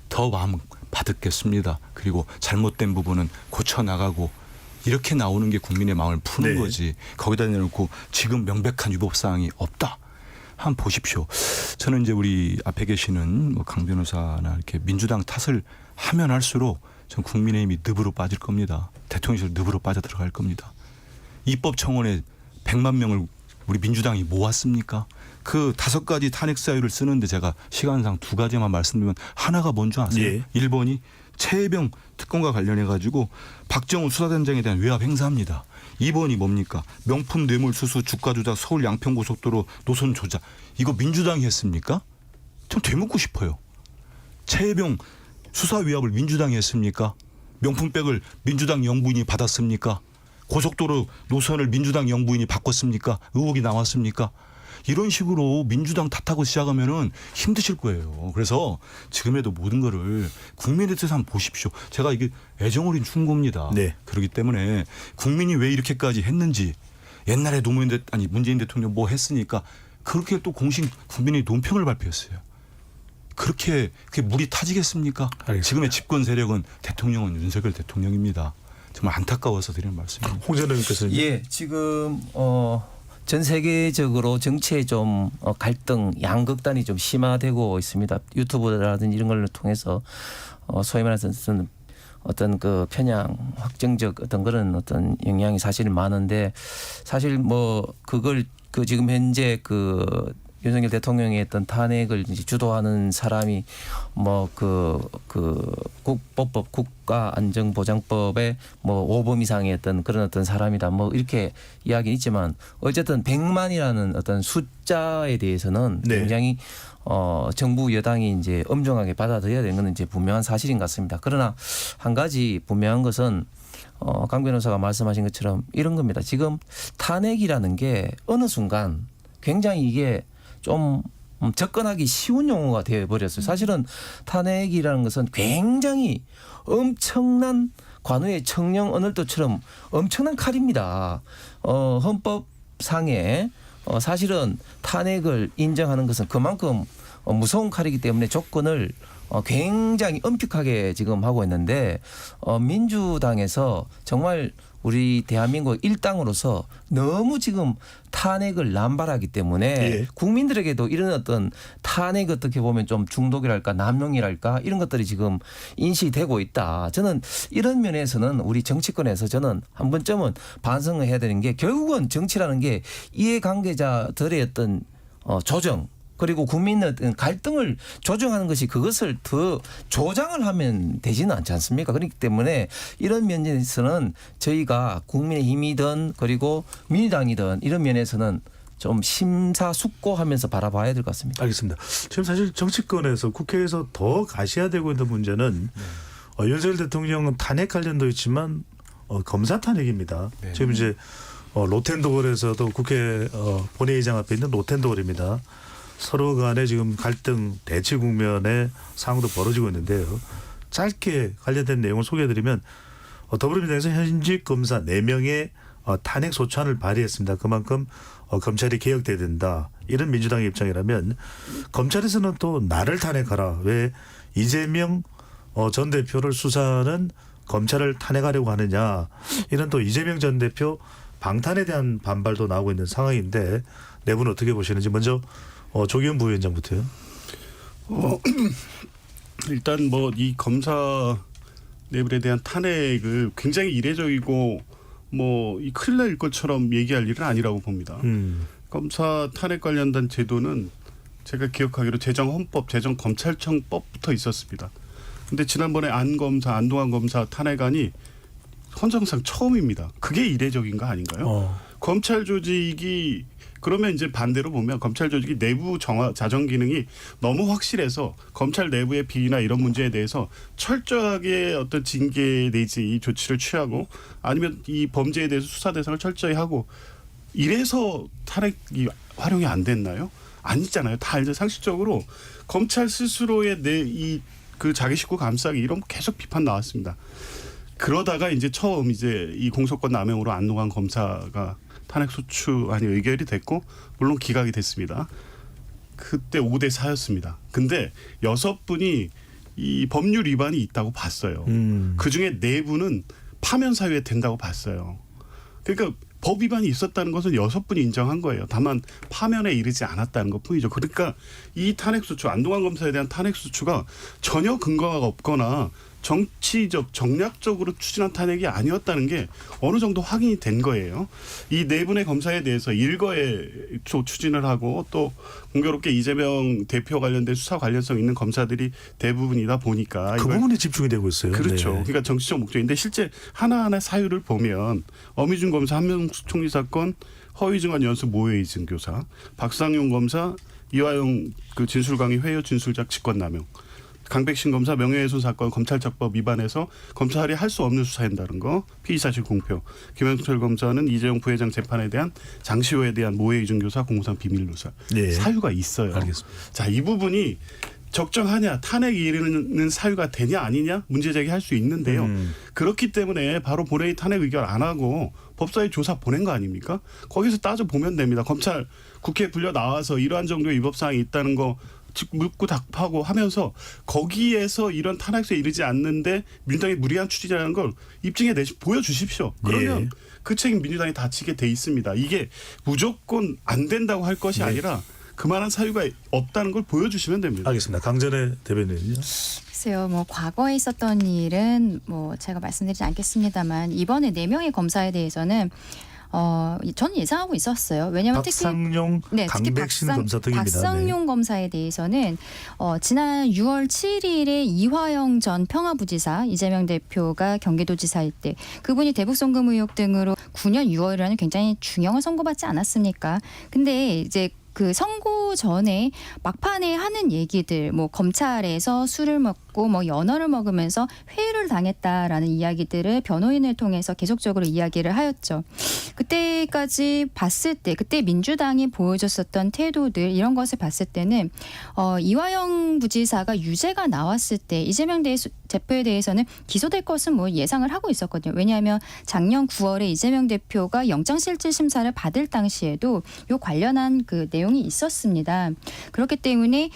더 마음 받겠습니다. 그리고 잘못된 부분은 고쳐나가고 이렇게 나오는 게 국민의 마음을 푸는 네. 거지. 거기다 내놓고 지금 명백한 위법사항이 없다. 한번 보십시오. 저는 이제 우리 앞에 계시는 뭐 강 변호사나 이렇게 민주당 탓을 하면 할수록 전 국민의힘이 늪으로 빠질 겁니다. 대통령실 늪으로 빠져들어갈 겁니다. 입법청원에 100만 명을 우리 민주당이 모았습니까? 그 5가지 탄핵 사유를 쓰는데 제가 시간상 2가지만 말씀드리면 하나가 뭔지 아세요? 예. 1번이 최혜병 특검과 관련해 가지고 박정훈 수사단장에 대한 외압 행사입니다. 2번이 뭡니까? 명품 뇌물 수수 주가 조작 서울 양평고속도로 노선 조작. 이거 민주당이 했습니까? 좀 되묻고 싶어요. 최혜병 수사 위압을 민주당이 했습니까? 명품백을 민주당 영부인이 받았습니까? 고속도로 노선을 민주당 영부인이 바꿨습니까? 의혹이 나왔습니까? 이런 식으로 민주당 탓하고 시작하면은 힘드실 거예요. 그래서 지금에도 모든 거를 국민의 뜻을 한번 보십시오. 제가 이게 애정 어린 충고입니다. 네. 그렇기 때문에 국민이 왜 이렇게까지 했는지 옛날에 문재인 대통령 뭐 했으니까 그렇게 또 공식 국민의 논평을 발표했어요. 그렇게 물이 타지겠습니까? 알겠습니다. 지금의 집권 세력은 대통령은 윤석열 대통령입니다. 정말 안타까워서 드리는 말씀입니다. 홍 전 의원께서는 예, 지금 전 세계적으로 정치의 좀 갈등, 양극단이 좀 심화되고 있습니다. 유튜브라든지 이런 걸 통해서 소위 말해서 어떤 그 편향, 확정적 어떤 그런 어떤 영향이 사실 많은데 사실 뭐 그걸 그 지금 현재 그 윤석열 대통령의 어떤 탄핵을 이제 주도하는 사람이 뭐 국보법 국가안전보장법의 뭐 5범 이상의 어떤 그런 어떤 사람이다 뭐 이렇게 이야기는 있지만 어쨌든 100만이라는 어떤 숫자에 대해서는 네. 굉장히 정부 여당이 이제 엄중하게 받아들여야 되는 건 이제 분명한 사실인 것 같습니다. 그러나 한 가지 분명한 것은 강 변호사가 말씀하신 것처럼 이런 겁니다. 지금 탄핵이라는 게 어느 순간 굉장히 이게 좀 접근하기 쉬운 용어가 되어버렸어요. 사실은 탄핵이라는 것은 굉장히 엄청난 관우의 청령 언을도처럼 엄청난 칼입니다. 헌법상에 사실은 탄핵을 인정하는 것은 그만큼 무서운 칼이기 때문에 조건을 굉장히 엄격하게 지금 하고 있는데 민주당에서 정말 우리 대한민국 일당으로서 너무 지금 탄핵을 남발하기 때문에 예. 국민들에게도 이런 어떤 탄핵 어떻게 보면 좀 중독이랄까 남용이랄까 이런 것들이 지금 인식되고 있다. 저는 이런 면에서는 우리 정치권에서 저는 한 번쯤은 반성을 해야 되는 게 결국은 정치라는 게 이해관계자들의 어떤 조정 그리고 국민의 어떤 갈등을 조정하는 것이 그것을 더 조장을 하면 되지는 않지 않습니까? 그렇기 때문에 이런 면에서는 저희가 국민의힘이든 그리고 민주당이든 이런 면에서는 좀 심사숙고하면서 바라봐야 될 것 같습니다. 알겠습니다. 지금 사실 정치권에서 국회에서 더 가시화되고 있는 문제는 윤석열 대통령은 탄핵 관련도 있지만 검사 탄핵입니다. 네. 지금 이제 로텐도걸에서도 국회 본회의장 앞에 있는 로텐도걸입니다. 서로 간에 지금 갈등 대치 국면의 상황도 벌어지고 있는데요. 짧게 관련된 내용을 소개해드리면 더불어민주당에서 현직 검사 4명의 탄핵 소추안을 발의했습니다. 그만큼 검찰이 개혁돼야 된다. 이런 민주당의 입장이라면 검찰에서는 또 나를 탄핵하라. 왜 이재명 전 대표를 수사하는 검찰을 탄핵하려고 하느냐. 이런 또 이재명 전 대표 방탄에 대한 반발도 나오고 있는 상황인데 네 분 어떻게 보시는지 먼저 조기현 부위원장부터요. 일단 뭐 이 검사 네 분에 대한 탄핵을 굉장히 이례적이고 뭐 이 큰일 날 것처럼 얘기할 일은 아니라고 봅니다. 검사 탄핵 관련된 제도는 제가 기억하기로 제정헌법, 제정검찰청법부터 있었습니다. 근데 지난번에 안동안 검사 탄핵안이 헌정상 처음입니다. 그게 이례적인 거 아닌가요? 검찰 조직이 그러면 이제 반대로 보면 검찰 조직이 내부 자정 기능이 너무 확실해서 검찰 내부의 비리나 이런 문제에 대해서 철저하게 어떤 징계 내지 조치를 취하고 아니면 이 범죄에 대해서 수사 대상을 철저히 하고 이래서 탄핵이 활용이 안 됐나요? 아니잖아요. 다 알죠. 상식적으로 검찰 스스로의 그 자기 식구 감싸기 이런 거 계속 비판 나왔습니다. 그러다가 이제 처음 이제 이 공소권 남용으로 안동안 검사가 탄핵 소추안이 의결이 됐고 물론 기각이 됐습니다. 그때 5대 4였습니다. 근데 6분이 이 법률 위반이 있다고 봤어요. 그중에 4분은 파면 사유에 된다고 봤어요. 그러니까 법 위반이 있었다는 것은 6분이 인정한 거예요. 다만 파면에 이르지 않았다는 것뿐이죠. 그러니까 이 탄핵 소추, 안동안 검사에 대한 탄핵 소추가 전혀 근거가 없거나 정치적, 정략적으로 추진한 탄핵이 아니었다는 게 어느 정도 확인이 된 거예요. 이 4분의 검사에 대해서 일거에 추진을 하고 또 공교롭게 이재명 대표 관련된 수사 관련성 있는 검사들이 대부분이다 보니까 그 부분에 집중이 되고 있어요. 그렇죠. 네. 그러니까 정치적 목적인데 실제 하나하나 사유를 보면 어미준 검사 한명숙 총리 사건 허위 증언 연수 모의 증교사, 박상용 검사 이화영 그 진술강의 회유 진술작 직권남용, 강백신 검사 명예훼손 사건 검찰적법 위반해서 검찰이 할 수 없는 수사한다는 거, 피의사실 공표, 김영철 검사는 이재용 부회장 재판에 대한 장시호에 대한 모의 이중교사 공무상 비밀 누설 네. 사유가 있어요. 알겠습니다. 자, 이 부분이 적정하냐, 탄핵이 이르는 사유가 되냐 아니냐 문제 제기할 수 있는데요. 그렇기 때문에 바로 본회의 탄핵 의결 안 하고 법사위 조사 보낸 거 아닙니까? 거기서 따져 보면 됩니다. 검찰 국회에 불려 나와서 이러한 정도의 위법 사항이 있다는 거 묻고 답하고 하면서 거기에서 이런 탄핵에 이르지 않는데 민주당이 무리한 추진이라는 걸 입증해 보여주십시오. 그러면 예. 그 책임 민주당이 다 지게 돼 있습니다. 이게 무조건 안 된다고 할 것이 아니라 그만한 사유가 없다는 걸 보여주시면 됩니다. 알겠습니다. 강전의 대변인은요. 글쎄요, 뭐 과거에 있었던 일은 뭐 제가 말씀드리지 않겠습니다만 이번에 4명의 검사에 대해서는 저는 예상하고 있었어요. 왜냐하면 박상용, 특히 강백신 검사 등입니다. 박상용 검사에 대해서는 지난 6월 7일에 이화영 전 평화부지사 이재명 대표가 경기도지사일 때 그분이 대북송금 의혹 등으로 9년 6월이라는 굉장히 중형을 선고받지 않았습니까? 근데 이제 그 선고 전에 막판에 하는 얘기들, 뭐 검찰에서 술을 먹고 뭐 연어를 먹으면서 회유를 당했다라는 이야기들을 변호인을 통해서 계속적으로 이야기를 하였죠. 그때까지 봤을 때, 그때 민주당이 보여줬었던 태도들 이런 것을 봤을 때는 이화영 부지사가 유죄가 나왔을 때 이재명 대표에 대해서는 기소될 것은 뭐 예상을 하고 있었거든요. 왜냐하면 작년 9월에 이재명 대표가 영장실질심사를 받을 당시에도 요 관련한 그 내용이 있었습니다. 그렇기 때문에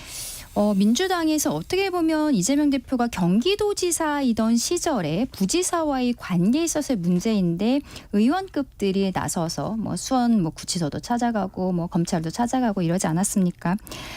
민주당에서 어떻게 보면 이재명 대표가 경기도지사이던 시절에 부지사와의 관계에 있어서의 문제인데 의원급들이 나서서 뭐 수원 뭐 구치소도 찾아가고 뭐 검찰도 찾아가고 이러지 않았습니까?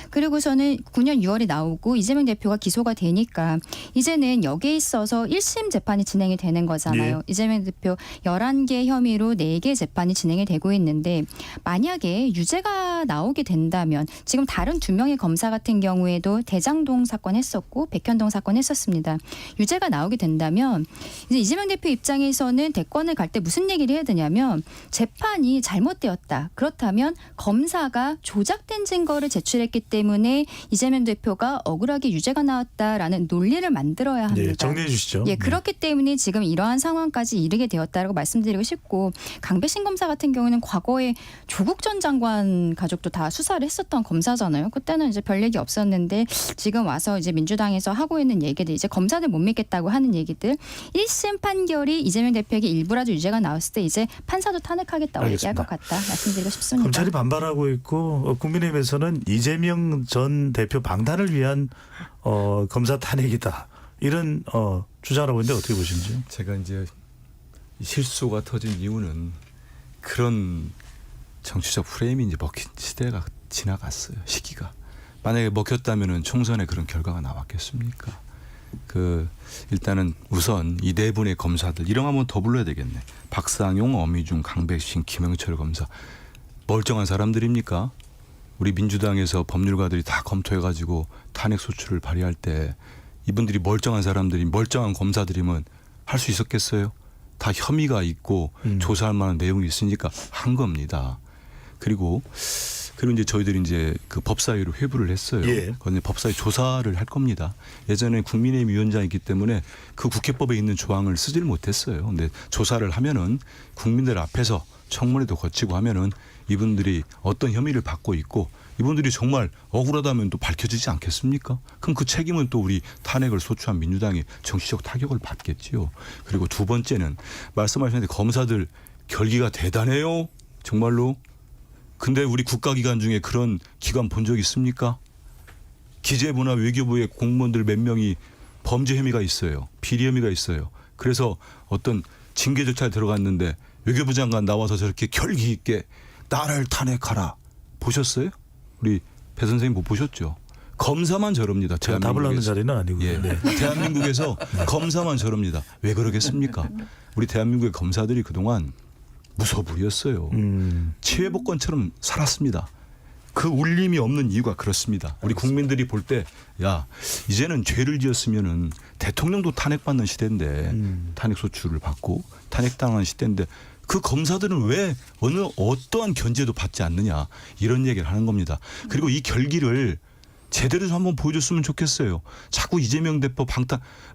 그리고서는 9년 6월에 나오고 이재명 대표가 기소가 되니까 이제는 여기에 있어서 1심 재판이 진행이 되는 거잖아요. 예. 이재명 대표 11개 혐의로 4개 재판이 진행이 되고 있는데 만약에 유죄가 나오게 된다면 지금 다른 2명의 검사 같은 경우에도 대장동 사건 했었고 백현동 사건 했었습니다. 유죄가 나오게 된다면 이제 이재명 대표 입장에서는 대권을 갈 때 무슨 얘기를 해야 되냐면 재판이 잘못되었다. 그렇다면 검사가 조작된 증거를 제출했기 때문에 이재명 대표가 억울하게 유죄가 나왔다라는 논리를 만들어야 합니다. 네, 정리해 주시죠. 예, 그렇기 때문에 지금 이러한 상황까지 이르게 되었다라고 말씀드리고 싶고 강배신 검사 같은 경우는 과거에 조국 전 장관 가족도 다 수사를 했었던 검사잖아요. 그때는 이제 별 얘기 없었는데 지금 와서 이제 민주당에서 하고 있는 얘기들 이제 검사들 못 믿겠다고 하는 얘기들 1심 판결이 이재명 대표에게 일부라도 유죄가 나왔을 때 이제 판사도 탄핵하겠다고 알겠습니다. 얘기할 것 같다 말씀드리고 싶습니다. 검찰이 반발하고 있고 국민의힘에서는 이재명 전 대표 방탄을 위한 검사 탄핵이다. 이런 주장을 하고 있는데 어떻게 보시는지요? 제가 이제 실수가 터진 이유는 그런 정치적 프레임이 이제 먹힌 시대가 지나갔어요. 시기가. 만약에 먹혔다면은 총선에 그런 결과가 나왔겠습니까? 일단은 우선 이 네 분의 검사들 이름 한번 더 불러야 되겠네. 박상용, 엄희중, 강백신, 김영철 검사. 멀쩡한 사람들입니까? 우리 민주당에서 법률가들이 다 검토해가지고 탄핵 소추를 발의할 때 이분들이 멀쩡한 사람들이 멀쩡한 검사들이면 할 수 있었겠어요? 다 혐의가 있고 조사할 만한 내용이 있으니까 한 겁니다. 그리고 이제 저희들이 이제 그 법사위로 회부를 했어요. 예. 그런데 법사위 조사를 할 겁니다. 예전에 국민의힘 위원장이기 때문에 그 국회법에 있는 조항을 쓰질 못했어요. 근데 조사를 하면은 국민들 앞에서 청문회도 거치고 하면은 이분들이 어떤 혐의를 받고 있고 이분들이 정말 억울하다면 또 밝혀지지 않겠습니까? 그럼 그 책임은 또 우리 탄핵을 소추한 민주당이 정치적 타격을 받겠지요. 그리고 두 번째는 말씀하셨는데 검사들 결기가 대단해요. 정말로. 근데 우리 국가기관 중에 그런 기관 본 적 있습니까? 기재부나 외교부의 공무원들 몇 명이 범죄 혐의가 있어요. 비리 혐의가 있어요. 그래서 어떤 징계 절차에 들어갔는데 외교부 장관 나와서 저렇게 결기 있게 나를 탄핵하라. 보셨어요? 우리 배 선생님 못 보셨죠? 검사만 저럽니다. 제가 답을 하는 자리는 아니고요. 예. 네. 대한민국에서 검사만 저럽니다. 왜 그러겠습니까? 우리 대한민국의 검사들이 그동안 무소불위였어요. 치외복권처럼 살았습니다. 그 울림이 없는 이유가 그렇습니다. 우리 국민들이 볼 때 야 이제는 죄를 지었으면은 대통령도 탄핵받는 시대인데 탄핵 소추를 받고 탄핵당하는 시대인데 그 검사들은 왜 어떠한 견제도 받지 않느냐 이런 얘기를 하는 겁니다. 그리고 이 결기를 제대로 좀 한번 보여줬으면 좋겠어요. 자꾸 이재명 대표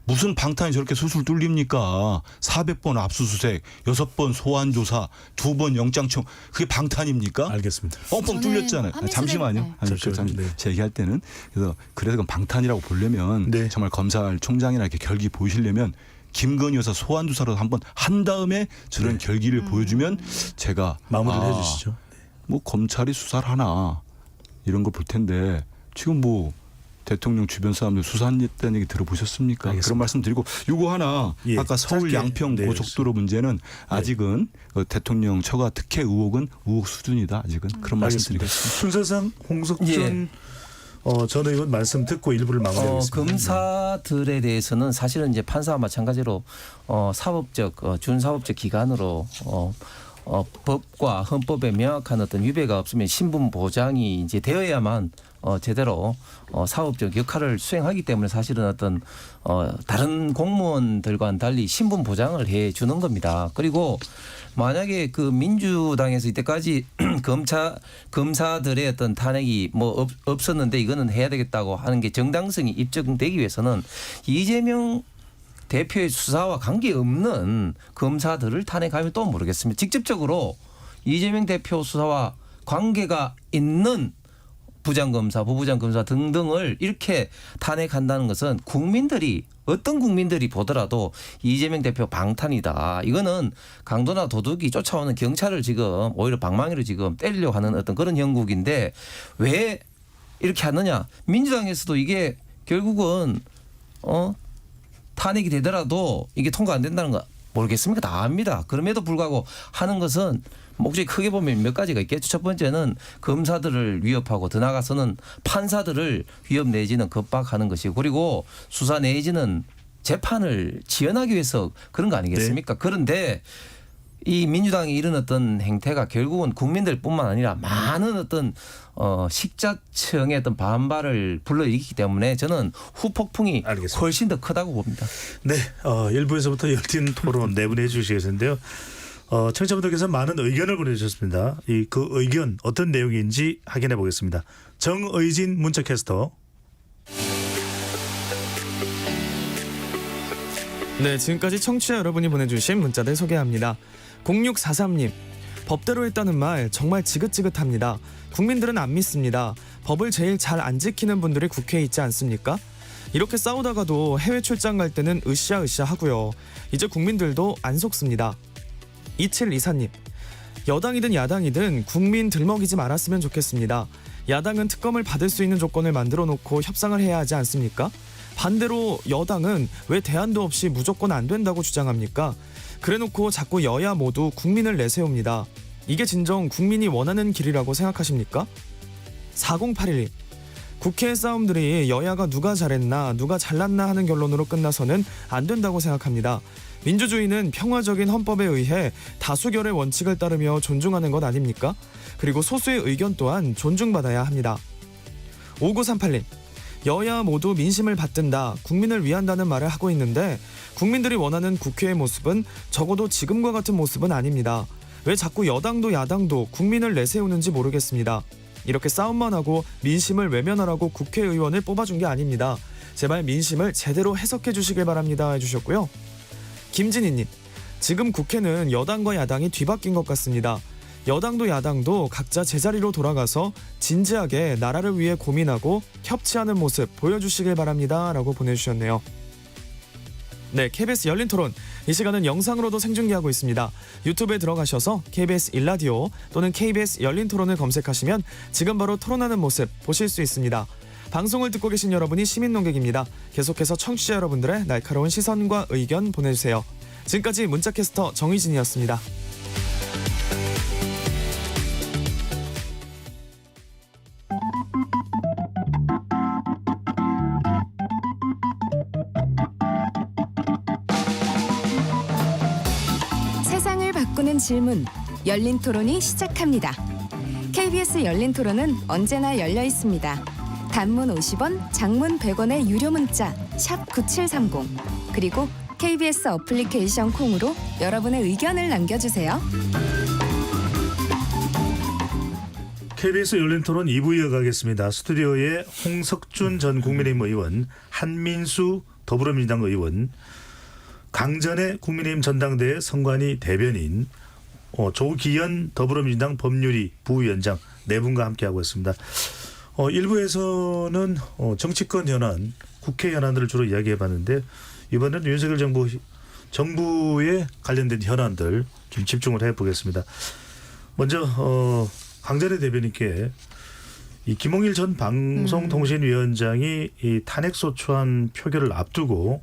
무슨 방탄이 저렇게 술술 뚫립니까? 400번 압수수색, 6번 소환조사, 2번 영장청 그게 방탄입니까? 알겠습니다. 뻥뻥 뚫렸잖아요. 함의실에- 잠시만요. 네. 잠시만요. 네. 제 얘기할 때는 그래서 그건 방탄이라고 보려면 네. 정말 검찰총장이나 이렇게 결기 보이시려면 김건희 여사 소환조사로 한번 한 다음에 저런 결기를 보여주면 제가 마무리를 해주시죠. 뭐 검찰이 수사를 하나 이런 걸 볼 텐데 지금 뭐 대통령 주변 사람들 수사했다는 얘기 들어보셨습니까? 알겠습니다. 그런 말씀 드리고 요거 하나 예, 아까 서울 짧게, 양평 네, 고속도로 문제는 아직은 대통령 처가 특혜 의혹은 의혹 수준이다. 아직은 그런 말씀 알겠습니다. 드리겠습니다. 순서상 홍석준 전 의원 말씀 듣고 일부를 마무리하겠습니다. 검사들에 대해서는 사실은 이제 판사와 마찬가지로 사법적 준사법적 기관으로 법과 헌법에 명확한 어떤 위배가 없으면 신분 보장이 이제 되어야만 제대로 사법적 역할을 수행하기 때문에 사실은 어떤 다른 공무원들과는 달리 신분 보장을 해 주는 겁니다. 그리고 만약에 그 민주당에서 이때까지 검사들의 어떤 탄핵이 뭐 없었는데 이거는 해야 되겠다고 하는 게 정당성이 입증되기 위해서는 이재명 대표의 수사와 관계없는 검사들을 탄핵하면 또 모르겠습니다. 직접적으로 이재명 대표 수사와 관계가 있는 부장검사, 부부장검사 등등을 이렇게 탄핵한다는 것은 어떤 국민들이 보더라도 이재명 대표 방탄이다. 이거는 강도나 도둑이 쫓아오는 경찰을 지금 오히려 방망이로 지금 때리려고 하는 어떤 그런 형국인데 왜 이렇게 하느냐. 민주당에서도 이게 결국은 탄핵이 되더라도 이게 통과 안 된다는 거 모르겠습니까? 다 압니다. 그럼에도 불구하고 하는 것은 목적이 크게 보면 몇 가지가 있겠죠. 첫 번째는 검사들을 위협하고 더 나아가서는 판사들을 위협 내지는 겁박하는 것이고 그리고 수사 내지는 재판을 지연하기 위해서 그런 거 아니겠습니까? 네. 그런데 이 민주당이 이런 어떤 행태가 결국은 국민들뿐만 아니라 많은 어떤 식자층의 어떤 반발을 불러일으키기 때문에 저는 후폭풍이 알겠습니다. 훨씬 더 크다고 봅니다. 네, 1부에서부터 열띤 토론 내분해 주시겠는데요. 청취자분들께서 많은 의견을 보내주셨습니다. 그 의견 어떤 내용인지 확인해 보겠습니다. 정의진 문자캐스터. 네, 지금까지 청취자 여러분이 보내주신 문자들 소개합니다. 0643님, 법대로 했다는 말 정말 지긋지긋합니다. 국민들은 안 믿습니다. 법을 제일 잘 안 지키는 분들이 국회에 있지 않습니까? 이렇게 싸우다가도 해외 출장 갈 때는 으쌰으쌰 하고요. 이제 국민들도 안 속습니다. 2724님, 여당이든 야당이든 국민 들먹이지 말았으면 좋겠습니다. 야당은 특검을 받을 수 있는 조건을 만들어 놓고 협상을 해야 하지 않습니까? 반대로 여당은 왜 대안도 없이 무조건 안 된다고 주장합니까? 그래놓고 자꾸 여야 모두 국민을 내세웁니다. 이게 진정 국민이 원하는 길이라고 생각하십니까? 4081님, 국회의 싸움들이 여야가 누가 잘했나 누가 잘났나 하는 결론으로 끝나서는 안 된다고 생각합니다. 민주주의는 평화적인 헌법에 의해 다수결의 원칙을 따르며 존중하는 것 아닙니까? 그리고 소수의 의견 또한 존중받아야 합니다. 5938님, 여야 모두 민심을 받든다, 국민을 위한다는 말을 하고 있는데 국민들이 원하는 국회의 모습은 적어도 지금과 같은 모습은 아닙니다. 왜 자꾸 여당도 야당도 국민을 내세우는지 모르겠습니다. 이렇게 싸움만 하고 민심을 외면하라고 국회의원을 뽑아준 게 아닙니다. 제발 민심을 제대로 해석해 주시길 바랍니다 해주셨고요. 김진희님, 지금 국회는 여당과 야당이 뒤바뀐 것 같습니다. 여당도 야당도 각자 제자리로 돌아가서 진지하게 나라를 위해 고민하고 협치하는 모습 보여주시길 바랍니다 라고 보내주셨네요. 네, KBS 열린 토론. 이 시간은 영상으로도 생중계하고 있습니다. 유튜브에 들어가셔서 KBS 일라디오 또는 KBS 열린 토론을 검색하시면 지금 바로 토론하는 모습 보실 수 있습니다. 방송을 듣고 계신 여러분이 시민 논객입니다. 계속해서 청취자 여러분들의 날카로운 시선과 의견 보내주세요. 지금까지 문자캐스터 정희진이었습니다. 세상을 바꾸는 질문, 열린 토론이 시작합니다. KBS 열린 토론은 언제나 열려 있습니다. 단문 50원, 장문 100원의 유료 문자 샵 9730, 그리고 KBS 어플리케이션 콩으로 여러분의 의견을 남겨주세요. KBS 열린 토론 2부 이어가겠습니다. 스튜디오에 홍석준 전 국민의힘 의원, 한민수 더불어민주당 의원, 강전의 국민의힘 전당대회 선관위 대변인, 조기현 더불어민주당 법률위 부위원장 네 분과 함께하고 있습니다. 1부에서는 정치권 현안, 국회 현안들을 주로 이야기해봤는데 이번에는 윤석열 정부에 관련된 현안들 좀 집중을 해보겠습니다. 먼저 강전의 대변인께 이 김홍일 전 방송통신위원장이 이 탄핵소추안 표결을 앞두고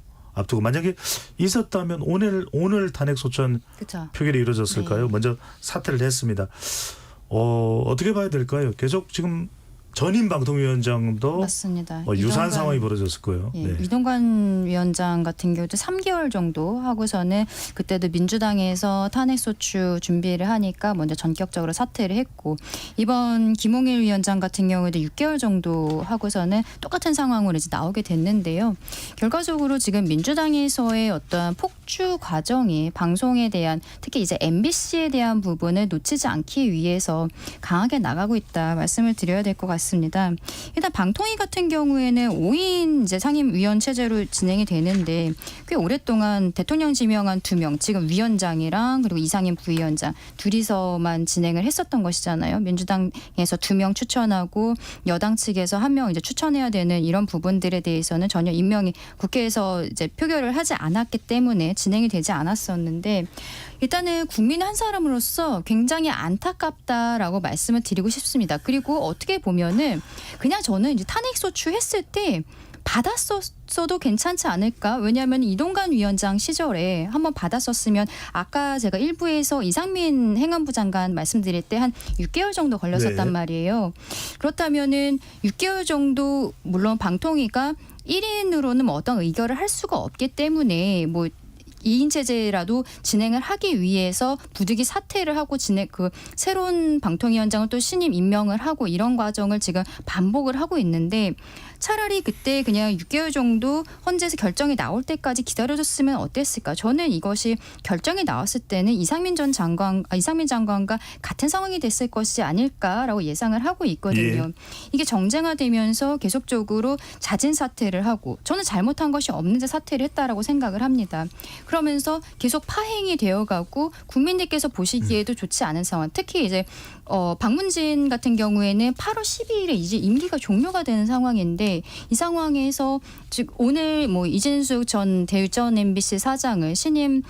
만약에 있었다면 오늘 탄핵소추안 그렇죠. 표결이 이루어졌을까요? 네. 먼저 사퇴를 했습니다. 어떻게 봐야 될까요? 계속 지금 전임 방통위원장도 맞습니다. 유사한 이동관- 상황이 벌어졌을 거예요. 예, 네. 이동관 위원장 같은 경우도 3개월 정도 하고서는 그때도 민주당에서 탄핵소추 준비를 하니까 먼저 전격적으로 사퇴를 했고, 이번 김홍일 위원장 같은 경우에도 6개월 정도 하고서는 똑같은 상황으로 이제 나오게 됐는데요. 결과적으로 지금 민주당에서의 어떠한 폭주 과정이 방송에 대한, 특히 이제 MBC에 대한 부분을 놓치지 않기 위해서 강하게 나가고 있다 말씀을 드려야 될 것 같습니다. 일단 방통위 같은 경우에는 5인 이제 상임위원 체제로 진행이 되는데 꽤 오랫동안 대통령 지명한 2명, 지금 위원장이랑 그리고 이상임 부위원장 둘이서만 진행을 했었던 것이잖아요. 민주당에서 2명 추천하고 여당 측에서 1명 이제 추천해야 되는 이런 부분들에 대해서는 전혀 임명이 국회에서 이제 표결을 하지 않았기 때문에 진행이 되지 않았었는데, 일단은 국민 한 사람으로서 굉장히 안타깝다라고 말씀을 드리고 싶습니다. 그리고 어떻게 보면은 그냥 저는 이제 탄핵소추 했을 때 받았었어도 괜찮지 않을까? 왜냐하면 이동관 위원장 시절에 한번 받았었으면 아까 제가 일부에서 이상민 행안부 장관 말씀드릴 때 한 6개월 정도 걸렸었단 네. 말이에요. 그렇다면은 6개월 정도 물론 방통위가 1인으로는 뭐 어떤 의결을 할 수가 없기 때문에 뭐 2인 체제라도 진행을 하기 위해서 부득이 사퇴를 하고 새로운 방통위원장을 또 신임 임명을 하고 이런 과정을 지금 반복을 하고 있는데, 차라리 그때 그냥 6개월 정도 헌재에서 결정이 나올 때까지 기다려줬으면 어땠을까? 저는 이것이 결정이 나왔을 때는 이상민 장관과 같은 상황이 됐을 것이 아닐까라고 예상을 하고 있거든요. 예. 이게 정쟁화되면서 계속적으로 자진 사퇴를 하고, 저는 잘못한 것이 없는데 사퇴를 했다라고 생각을 합니다. 그러면서 계속 파행이 되어가고 국민들께서 보시기에도 좋지 않은 상황. 특히 이제 박문진 같은 경우에는 8월 12일에 이제 임기가 종료가 되는 상황인데, 이 상황에서 즉 오늘 뭐 이진숙 전 대전 MBC 사장을 신임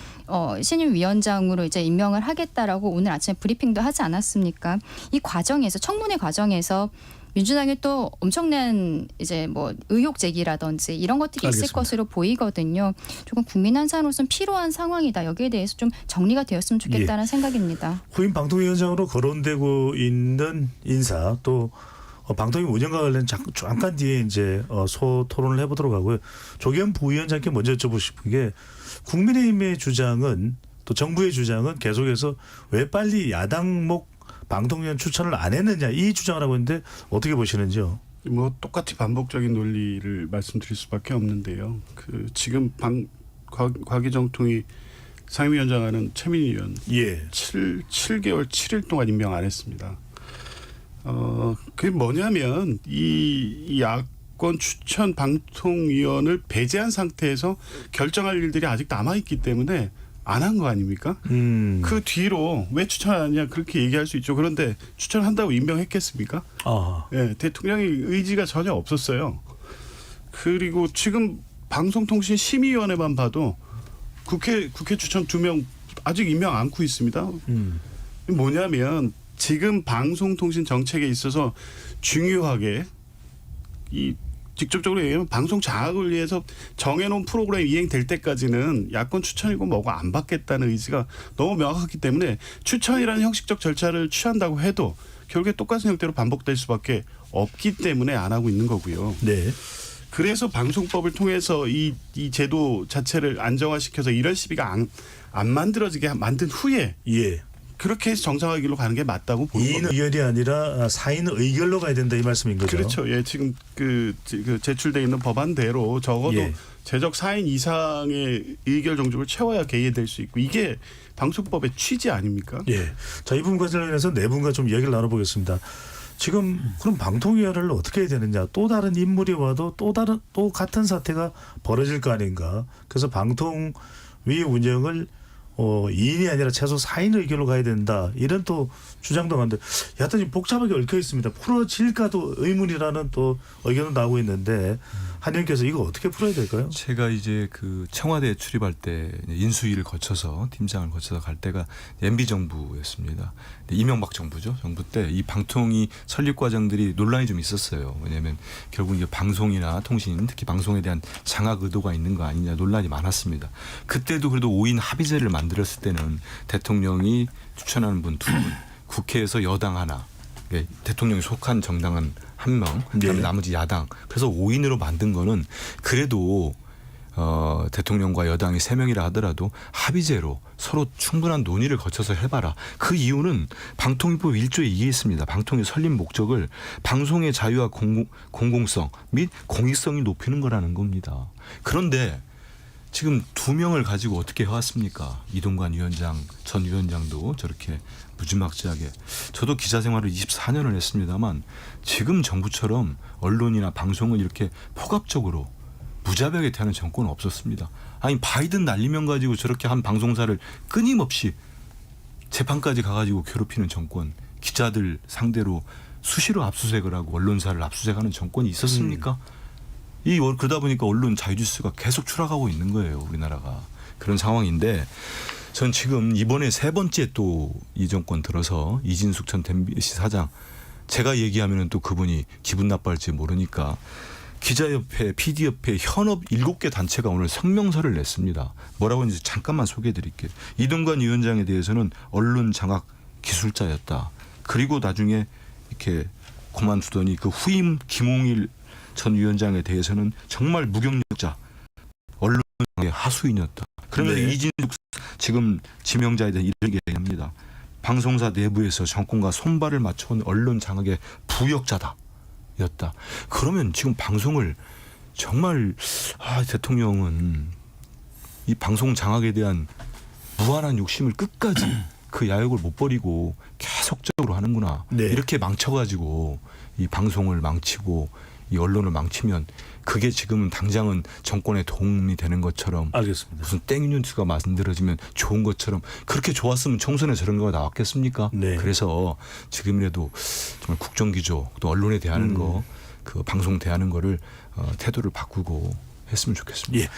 위원장으로 이제 임명을 하겠다라고 오늘 아침에 브리핑도 하지 않았습니까? 이 과정에서, 청문회 과정에서 민주당이 또 엄청난 이제 뭐 의혹 제기라든지 이런 것들이 있을 알겠습니다. 것으로 보이거든요. 조금 국민 한 사람으로서는 필요한 상황이다. 여기에 대해서 좀 정리가 되었으면 좋겠다는 생각입니다. 후임 방통위원장으로 거론되고 있는 인사, 또 방통위 운영과 관련 잠깐 뒤에 이제 소 토론을 해보도록 하고요. 조경 부위원장께 먼저 여쭤보고 싶은 게 국민의힘의 주장은 또 정부의 주장은 계속해서 왜 빨리 야당목 방통위원 추천을 안 했느냐 이 주장을 하고 있는데 어떻게 보시는지요? 뭐 똑같이 반복적인 논리를 말씀드릴 수밖에 없는데요. 그 지금 과기정통위 상임위원장하는 최민희 의원 예. 7개월 7일 동안 임명 안 했습니다. 그게 뭐냐면 이 야권 추천 방통위원을 배제한 상태에서 결정할 일들이 아직 남아 있기 때문에 안 한 거 아닙니까? 그 뒤로 왜 추천 안 하냐 그렇게 얘기할 수 있죠. 그런데 추천한다고 임명했겠습니까? 네, 대통령의 의지가 전혀 없었어요. 그리고 지금 방송통신 심의위원회만 봐도 국회 추천 2명 아직 임명 않고 있습니다. 뭐냐면 지금 방송통신 정책에 있어서 중요하게 이 직접적으로 얘기하면 방송 장악을 위해서 정해놓은 프로그램이 이행될 때까지는 야권 추천이고 뭐고 안 받겠다는 의지가 너무 명확하기 때문에 추천이라는 형식적 절차를 취한다고 해도 결국에 똑같은 형태로 반복될 수밖에 없기 때문에 안 하고 있는 거고요. 네. 그래서 방송법을 통해서 이 제도 자체를 안정화시켜서 이런 시비가 안 만들어지게 만든 후에 예. 그렇게 해서 정상화 길로 가는 게 맞다고 보는 2인 겁니다. 의결이 아니라 4인 의결로 가야 된다 이 말씀인 거죠? 그렇죠. 예, 지금 그 제출돼 있는 법안대로 적어도 예. 제적 4인 이상의 의결 정족을 채워야 개의될 수 있고 이게 방송법의 취지 아닙니까? 예. 자, 이 부분과 관련해서 네 분과 좀 이야기를 나눠보겠습니다. 지금 그럼 방통위원회를 어떻게 해야 되느냐? 또 다른 인물이 와도 또 같은 사태가 벌어질 거 아닌가? 그래서 방통위 운영을 2인이 아니라 최소 4인 의결로 가야 된다. 이런 또 주장도 많은데 여하튼 복잡하게 얽혀 있습니다. 풀어질까도 의문이라는 또 의견도 나오고 있는데 한 의원께서 이거 어떻게 풀어야 될까요? 제가 이제 그 청와대에 출입할 때 인수위를 거쳐서 팀장을 거쳐서 갈 때가 MB 정부였습니다. 이명박 정부죠. 정부 때 이 방통위 설립 과정들이 논란이 좀 있었어요. 왜냐하면 결국 이제 방송이나 통신 특히 방송에 대한 장악 의도가 있는 거 아니냐 논란이 많았습니다. 그때도 그래도 5인 합의제를 만들었을 때는 대통령이 추천하는 분 2분, 국회에서 여당 하나, 대통령이 속한 정당은 1명, 그다음에 네. 나머지 야당. 그래서 5인으로 만든 거는 그래도 대통령과 여당이 3명이라 하더라도 합의제로 서로 충분한 논의를 거쳐서 해봐라. 그 이유는 방통위법 1조에 이게 있습니다. 방통위 설립 목적을 방송의 자유와 공공성 및 공익성이 높이는 거라는 겁니다. 그런데 지금 2명을 가지고 어떻게 해왔습니까? 이동관 위원장, 전 위원장도 저렇게 무지막지하게. 저도 기자 생활을 24년을 했습니다만 지금 정부처럼 언론이나 방송을 이렇게 폭압적으로 무자비하게 대하는 정권은 없었습니다. 아니 바이든 날리면 가지고 저렇게 한 방송사를 끊임없이 재판까지 가가지고 괴롭히는 정권, 기자들 상대로 수시로 압수수색을 하고 언론사를 압수수색하는 정권이 있었습니까? 그러다 보니까 언론 자유지수가 계속 추락하고 있는 거예요. 우리나라가. 그런 상황인데 전 지금 이번에 3번째 또 이 정권 들어서 이진숙 전 MBC 사장 제가 얘기하면 또 그분이 기분 나빠할지 모르니까 기자협회, PD협회, 현업 7개 단체가 오늘 성명서를 냈습니다. 뭐라고 했는지 잠깐만 소개해 드릴게요. 이동관 위원장에 대해서는 언론 장악 기술자였다. 그리고 나중에 이렇게 그만두더니 그 후임 김홍일 전 위원장에 대해서는 정말 무경력자, 언론의 하수인이었다. 그러면 네. 이진숙 지금 지명자에 대한 이런 얘기합니다. 방송사 내부에서 정권과 손발을 맞춰온 언론 장악의 부역자다. 였다. 그러면 지금 방송을 정말 대통령은 이 방송 장악에 대한 무한한 욕심을 끝까지 그 야욕을 못 버리고 계속적으로 하는구나. 네. 이렇게 망쳐가지고 이 방송을 망치고 이 언론을 망치면 그게 지금은 당장은 정권에 도움이 되는 것처럼 알겠습니다. 무슨 땡 뉴스가 만들어지면 좋은 것처럼 그렇게 좋았으면 총선에 저런 거가 나왔겠습니까? 네. 그래서 지금이라도 정말 국정기조 또 언론에 대하는 거, 그 방송 대하는 거를 태도를 바꾸고 했으면 좋겠습니다. 예.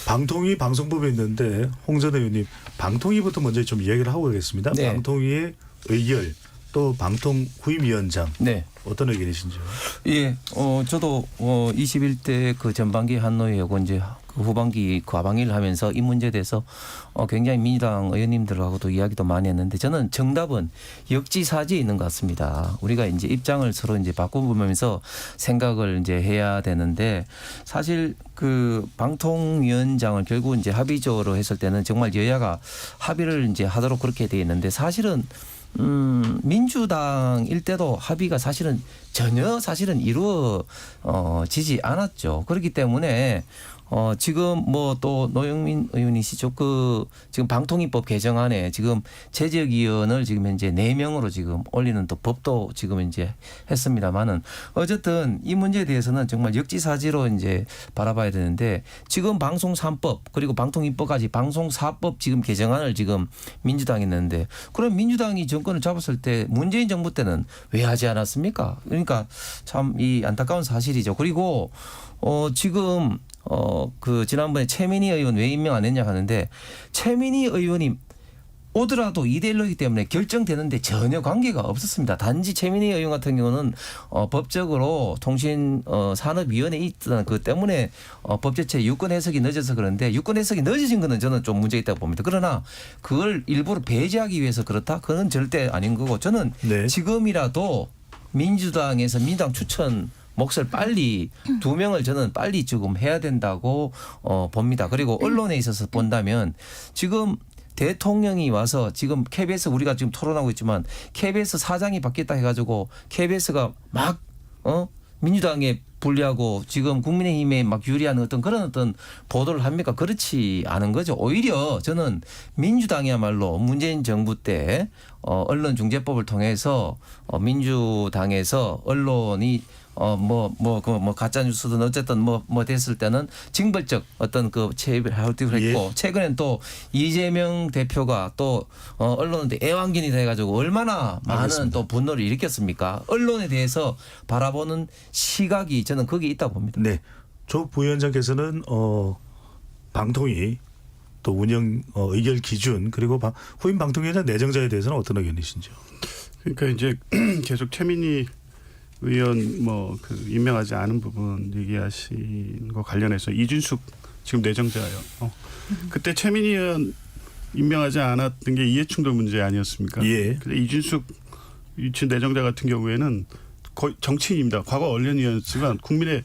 방통위 방송법에 있는데 홍 전 의원님 방통위부터 먼저 좀 이야기를 하고 가겠습니다. 네. 방통위의 의결 또 방통 후임위원장 네. 어떤 의견이신지요? 예, 저도 21대 그 전반기 한노회하고 이제 그 후반기 과방위를 하면서 이 문제에 대해서 굉장히 민주당 의원님들하고도 이야기도 많이 했는데 저는 정답은 역지사지에 있는 것 같습니다. 우리가 이제 입장을 서로 이제 바꿔보면서 생각을 이제 해야 되는데 사실 그 방통위원장을 결국 이제 합의적으로 했을 때는 정말 여야가 합의를 이제 하도록 그렇게 돼 있는데 사실은 민주당일 때도 합의가 사실은 전혀 사실은 이루어지지 않았죠. 그렇기 때문에 지금 뭐 또 노영민 의원이시죠. 그 지금 방통위법 개정안에 지금 재적위원을 지금 현재 4명으로 지금 올리는 또 법도 지금 이제 했습니다만은 어쨌든 이 문제에 대해서는 정말 역지사지로 이제 바라봐야 되는데 지금 방송 3법 그리고 방통위법까지 방송 4법 지금 개정안을 지금 민주당이 냈는데 그럼 민주당이 정권을 잡았을 때 문재인 정부 때는 왜 하지 않았습니까? 그러니까 참 이 안타까운 사실이죠. 그리고 지금 그 지난번에 최민희 의원 왜 임명 안 했냐 하는데 최민희 의원이 오더라도 2대1로이기 때문에 결정되는데 전혀 관계가 없었습니다. 단지 최민희 의원 같은 경우는 법적으로 통신산업위원회에 있던 그 때문에 법제처 유권 해석이 늦어서 그런데 유권 해석이 늦어진 거는 저는 좀 문제 있다고 봅니다. 그러나 그걸 일부러 배제하기 위해서 그렇다? 그건 절대 아닌 거고 저는 네. 지금이라도 민주당에서 민주당 추천 몫을 빨리 2명을 저는 빨리 지금 해야 된다고 봅니다. 그리고 언론에 있어서 본다면 지금 대통령이 와서 지금 KBS 우리가 지금 토론하고 있지만 KBS 사장이 바뀌었다 해가지고 KBS가 막 민주당에 불리하고 지금 국민의힘에 막 유리한 어떤 그런 어떤 보도를 합니까? 그렇지 않은 거죠. 오히려 저는 민주당이야말로 문재인 정부 때 언론중재법을 통해서 민주당에서 언론이 가짜 뉴스든 어쨌든 뭐 됐을 때는 징벌적 어떤 그 체입을 하기로 했고 최근엔 또 이재명 대표가 또 언론한테 애완견이 돼가지고 얼마나 많은 알겠습니다. 또 분노를 일으켰습니까? 언론에 대해서 바라보는 시각이 저는 거기에 있다고 봅니다. 네. 조 부위원장께서는 방통위 또 운영 의결 기준 그리고 후임 방통위원장 내정자에 대해서는 어떤 의견이신지요? 그러니까 이제 계속 최민희 의원 임명하지 않은 부분 얘기하신 거 관련해서 이준숙 지금 내정자예요. 그때 최민희 의원 임명하지 않았던 게 이해충돌 문제 아니었습니까? 예. 근데 이준숙 지금 내정자 같은 경우에는 거의 정치인입니다. 과거 언론위원이었지만 국민의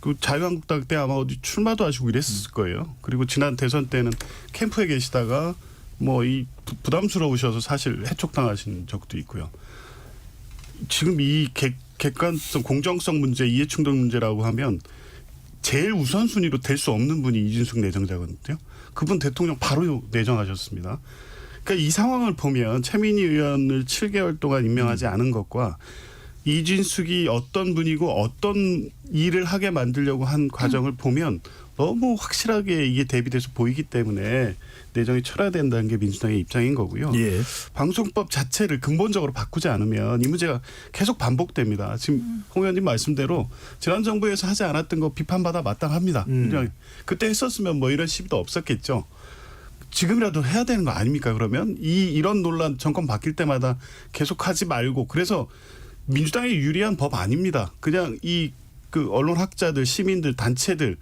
그 자유한국당 때 아마 어디 출마도 하시고 이랬을 거예요. 그리고 지난 대선 때는 캠프에 계시다가 이 부담스러우셔서 사실 해촉당하신 적도 있고요. 지금 이 객관성, 공정성 문제, 이해충돌 문제라고 하면 제일 우선순위로 될 수 없는 분이 이준숙 내정자거든요. 그분 대통령 바로 내정하셨습니다. 그러니까 이 상황을 보면 최민희 의원을 7개월 동안 임명하지 않은 것과 이준숙이 어떤 분이고 어떤 일을 하게 만들려고 한 과정을 보면 너무 확실하게 이게 대비돼서 보이기 때문에 내정이 철회해야 된다는 게 민주당의 입장인 거고요. 예. 방송법 자체를 근본적으로 바꾸지 않으면 이 문제가 계속 반복됩니다. 지금 홍 의원님 말씀대로 지난 정부에서 하지 않았던 거 비판받아 마땅합니다. 그때 했었으면 이런 시비도 없었겠죠. 지금이라도 해야 되는 거 아닙니까? 그러면 이런 논란 정권 바뀔 때마다 계속 하지 말고 그래서 민주당에 유리한 법 아닙니다. 그냥 그 언론학자들, 시민들, 단체들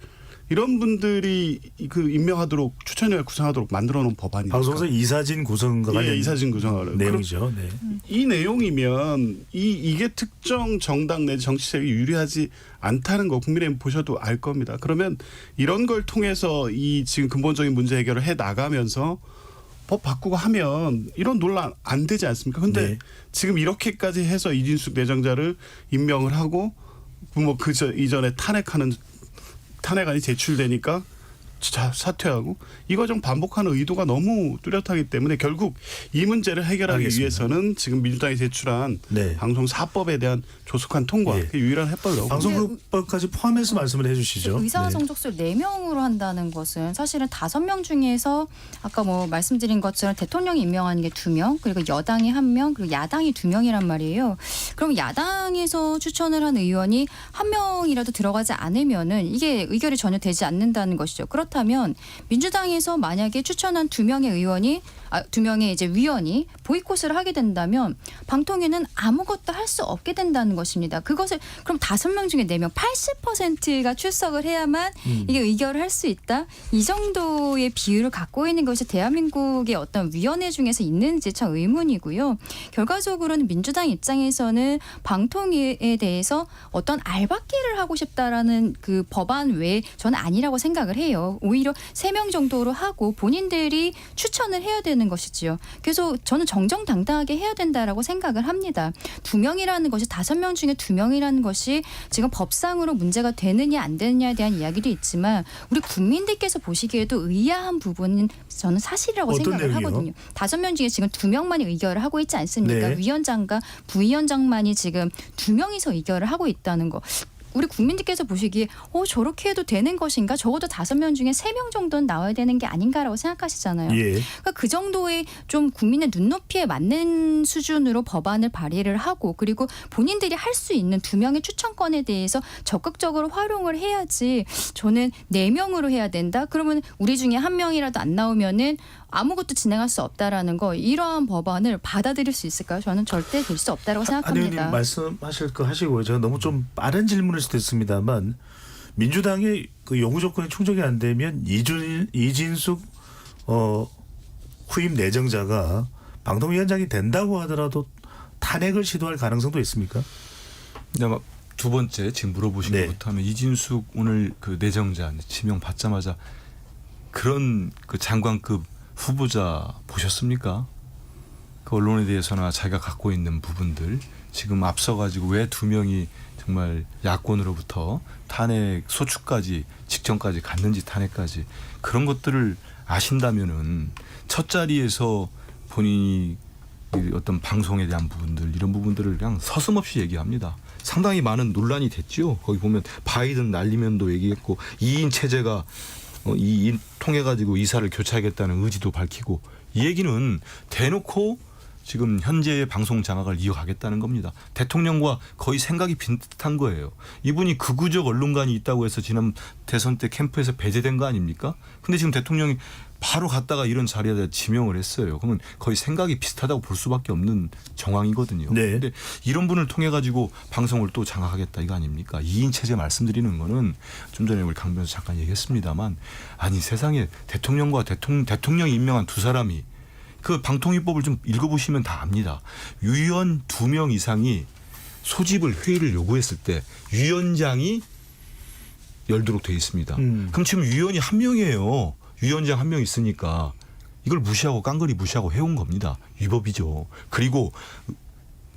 이런 분들이 그 임명하도록 추천위원회 구성하도록 만들어놓은 법안입니다. 방송사 이사진 구성과 관련 이사진 구성하는 내용이죠. 네. 이 내용이면 이게 특정 정당 내지 정치 세력이 유리하지 않다는 거 국민의힘 보셔도 알 겁니다. 그러면 이런 걸 통해서 이 지금 근본적인 문제 해결을 해 나가면서 법 바꾸고 하면 이런 논란 안 되지 않습니까? 근데 네. 지금 이렇게까지 해서 이준숙 내정자를 임명을 하고 이전에 탄핵안이 제출되니까 사퇴하고 이 과정 반복하는 의도가 너무 뚜렷하기 때문에 결국 이 문제를 해결하기 알겠습니다. 위해서는 지금 민주당이 제출한 네. 방송 4법에 대한 조속한 통과 예. 그게 유일한 해법이라고 방송국법까지 포함해서 말씀을 해주시죠. 의사 네. 성적수를 4명으로 한다는 것은 사실은 5명 중에서 아까 말씀드린 것처럼 대통령이 임명하는 게 2명 그리고 여당이 1명 그리고 야당이 2명이란 말이에요. 그럼 야당에서 추천을 한 의원이 1명이라도 들어가지 않으면은 이게 의결이 전혀 되지 않는다는 것이죠. 그렇다면 그렇다면 민주당에서 만약에 추천한 2명의 이제 위원이 보이콧을 하게 된다면 방통위는 아무것도 할 수 없게 된다는 것입니다. 그것을 그럼 5명 중에 4명 80%가 출석을 해야만 이게 의결을 할 수 있다. 이 정도의 비율을 갖고 있는 것이 대한민국의 어떤 위원회 중에서 있는지 참 의문이고요. 결과적으로는 민주당 입장에서는 방통위에 대해서 어떤 알박기를 하고 싶다라는 그 법안 외에 저는 아니라고 생각을 해요. 오히려 3명 정도로 하고 본인들이 추천을 해야 되는 것이지요. 그래서 저는 정정당당하게 해야 된다라고 생각을 합니다. 2명이라는 것이 5명 중에 2명이라는 것이 지금 법상으로 문제가 되느냐 안 되느냐에 대한 이야기도 있지만 우리 국민들께서 보시기에도 의아한 부분은 저는 사실이라고 어떤 생각을 내용이요? 하거든요. 5명 중에 지금 2명만이 의결을 하고 있지 않습니까? 네. 위원장과 부위원장만이 지금 2명이서 의결을 하고 있다는 거. 우리 국민들께서 보시기에 저렇게 해도 되는 것인가? 적어도 5명 중에 3명 정도는 나와야 되는 게 아닌가라고 생각하시잖아요. 예. 그러니까 그 정도의 좀 국민의 눈높이에 맞는 수준으로 법안을 발의를 하고 그리고 본인들이 할 수 있는 2명의 추천권에 대해서 적극적으로 활용을 해야지 저는 4명으로 해야 된다? 그러면 우리 중에 1명이라도 안 나오면은 아무것도 진행할 수 없다라는 거 이러한 법안을 받아들일 수 있을까요? 저는 절대 될 수 없다라고 한 의원님 생각합니다. 말씀하실 거 하시고요. 제가 너무 좀 빠른 질문일 수도 있습니다만 민주당의 그 요구 조건이 충족이 안 되면 이진숙 후임 내정자가 방통위원장이 된다고 하더라도 탄핵을 시도할 가능성도 있습니까? 아마 두 번째 지금 물어보신 네. 것부터 하면 이진숙 오늘 그 내정자 지명 받자마자 그런 그 장관급 후보자 보셨습니까? 그 언론에 대해서나 자기가 갖고 있는 부분들 지금 앞서가지고 왜 2명이 정말 야권으로부터 탄핵 소추까지 직전까지 갔는지 탄핵까지 그런 것들을 아신다면은 첫 자리에서 본인이 이 어떤 방송에 대한 부분들 이런 부분들을 그냥 서슴없이 얘기합니다. 상당히 많은 논란이 됐죠. 거기 보면 바이든 날리면도 얘기했고 2인 체제가 2인 통해 가지고 이사를 교체하겠다는 의지도 밝히고 이 얘기는 대놓고 지금 현재의 방송 장악을 이어가겠다는 겁니다. 대통령과 거의 생각이 비슷한 거예요. 이분이 극우적 언론관이 있다고 해서 지난 대선 때 캠프에서 배제된 거 아닙니까? 근데 지금 대통령이 바로 갔다가 이런 자리에다 지명을 했어요. 그러면 거의 생각이 비슷하다고 볼 수밖에 없는 정황이거든요. 네. 근데 이런 분을 통해 가지고 방송을 또 장악하겠다 이거 아닙니까? 2인 체제 말씀드리는 거는 좀 전에 우리 강 변호사 잠깐 얘기했습니다만 아니 세상에 대통령과 대통령이 임명한 두 사람이 그 방통위법을 좀 읽어보시면 다 압니다. 위원 2명 이상이 소집을 회의를 요구했을 때 위원장이 열도록 돼 있습니다. 그럼 지금 위원이 1명이에요. 위원장 1명 있으니까 이걸 무시하고 깡그리 무시하고 해온 겁니다. 위법이죠. 그리고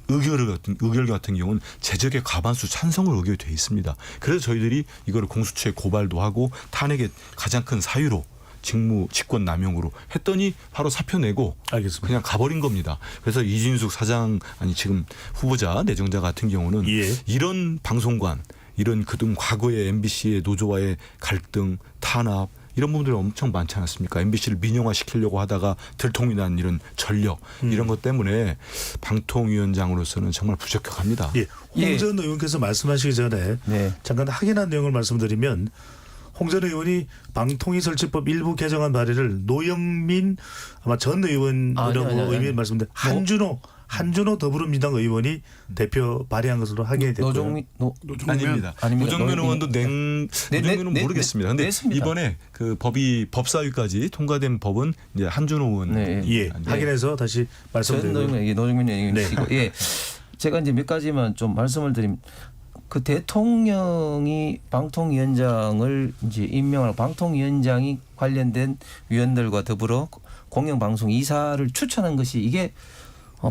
의결 같은 경우는 제적의 과반수 찬성을 의결돼 있습니다. 그래서 저희들이 이거를 공수처에 고발도 하고 탄핵의 가장 큰 사유로 직권 남용으로 했더니 바로 사표 내고 알겠습니다. 그냥 가버린 겁니다. 그래서 이진숙 사장 지금 후보자 내정자 같은 경우는 예. 이런 방송관 이런 그동 과거의 MBC의 노조와의 갈등 탄압 이런 부분들이 엄청 많지 않았습니까? MBC를 민영화시키려고 하다가 들통이 난 이런 전력 이런 것 때문에 방통위원장으로서는 정말 부적격합니다. 예. 홍 전 의원께서 말씀하시기 전에 네. 잠깐 확인한 내용을 말씀드리면 홍 전 의원이 방통위 설치법 일부 개정안 발의를 노영민 아마 전 의원이라고 의미 말씀드린 한준호 더불어민주당 의원이 대표 발의한 것으로 확인이 됐고요. 아닙니다. 노정면 의원도 노정면은 모르겠습니다. 근데 냈습니다. 이번에 그 법사위까지 통과된 법은 이제 한준호 의원 예. 확인해서 다시 말씀드리고요. 노정민 의원이시고 예. 제가 이제 몇 가지만 좀 말씀을 드리면 그 대통령이 방통위원장을 이제 임명하고 방통위원장이 관련된 위원들과 더불어 공영방송 이사를 추천한 것이 이게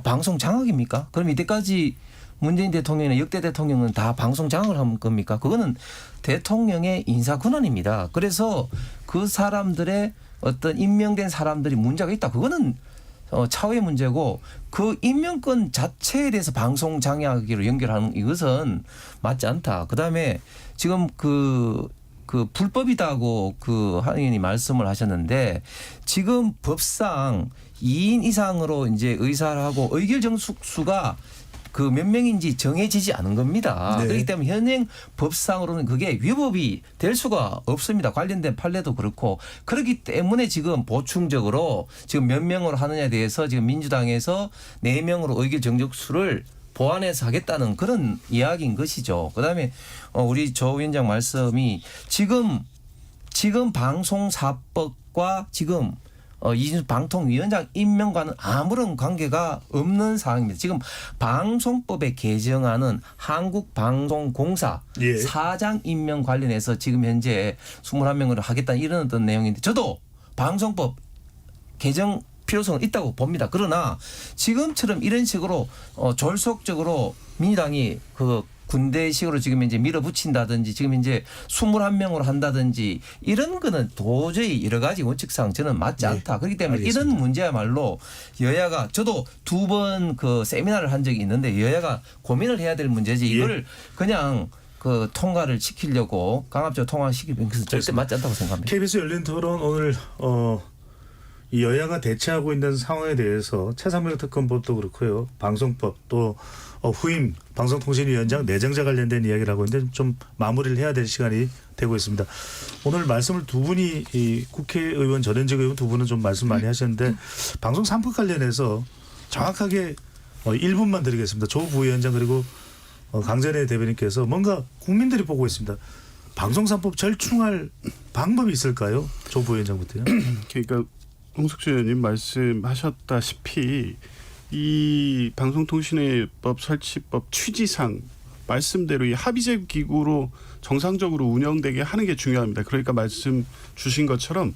방송 장악입니까? 그럼 이때까지 문재인 대통령이나 역대 대통령은 다 방송 장악을 한 겁니까? 그거는 대통령의 인사 권한입니다. 그래서 그 사람들의 어떤 임명된 사람들이 문제가 있다. 그거는 차후의 문제고 그 임명권 자체에 대해서 방송 장악으로 연결하는 이것은 맞지 않다. 그다음에 지금 그 불법이다고 그 한 의원이 말씀을 하셨는데 지금 법상 2인 이상으로 이제 의사를 하고 의결 정수가 그 몇 명인지 정해지지 않은 겁니다. 네. 그렇기 때문에 현행 법상으로는 그게 위법이 될 수가 없습니다. 관련된 판례도 그렇고 그렇기 때문에 지금 보충적으로 지금 몇 명으로 하느냐에 대해서 지금 민주당에서 4명으로 의결 정족수를 보완해서 하겠다는 그런 이야기인 것이죠. 그다음에 우리 조 위원장 말씀이 지금 방송사법과 지금 이준수 방통위원장 임명과는 아무런 관계가 없는 상황입니다. 지금 방송법에 개정하는 한국방송공사 예. 사장 임명 관련해서 지금 현재 21명으로 하겠다는 이런 어떤 내용인데 저도 방송법 개정 필요성은 있다고 봅니다. 그러나 지금처럼 이런 식으로 졸속적으로 민주당이 그 군대식으로 지금 이제 밀어붙인다든지 지금 이제 21명으로 한다든지 이런 거는 도저히 여러 가지 원칙상 저는 맞지 않다. 그렇기 때문에 알겠습니다. 이런 문제야말로 여야가 저도 2번 그 세미나를 한 적이 있는데 여야가 고민을 해야 될 문제지 이걸 그냥 그 통과를 시키려고 강압적으로 통과시키는 것은 절대 맞지 않다고 생각합니다. KBS 열린 토론 오늘 이 여야가 대치하고 있는 상황에 대해서 최상병 특검법도 그렇고요. 방송법 또 후임 방송통신위원장 내정자 관련된 이야기를 하고 있는데 좀 마무리를 해야 될 시간이 되고 있습니다. 오늘 말씀을 두 분이 이 국회의원 전현직 의원 두 분은 좀 말씀 많이 하셨는데 방송 3법 관련해서 정확하게 1분만 드리겠습니다. 조 부위원장 그리고 강전혜 대변인께서 뭔가 국민들이 보고 있습니다. 방송 3법 절충할 방법이 있을까요? 조 부위원장부터요. 그러니까 홍석주 의원님 말씀하셨다시피 이 방송통신의법 설치법 취지상 말씀대로 이 합의제 기구로 정상적으로 운영되게 하는 게 중요합니다. 그러니까 말씀 주신 것처럼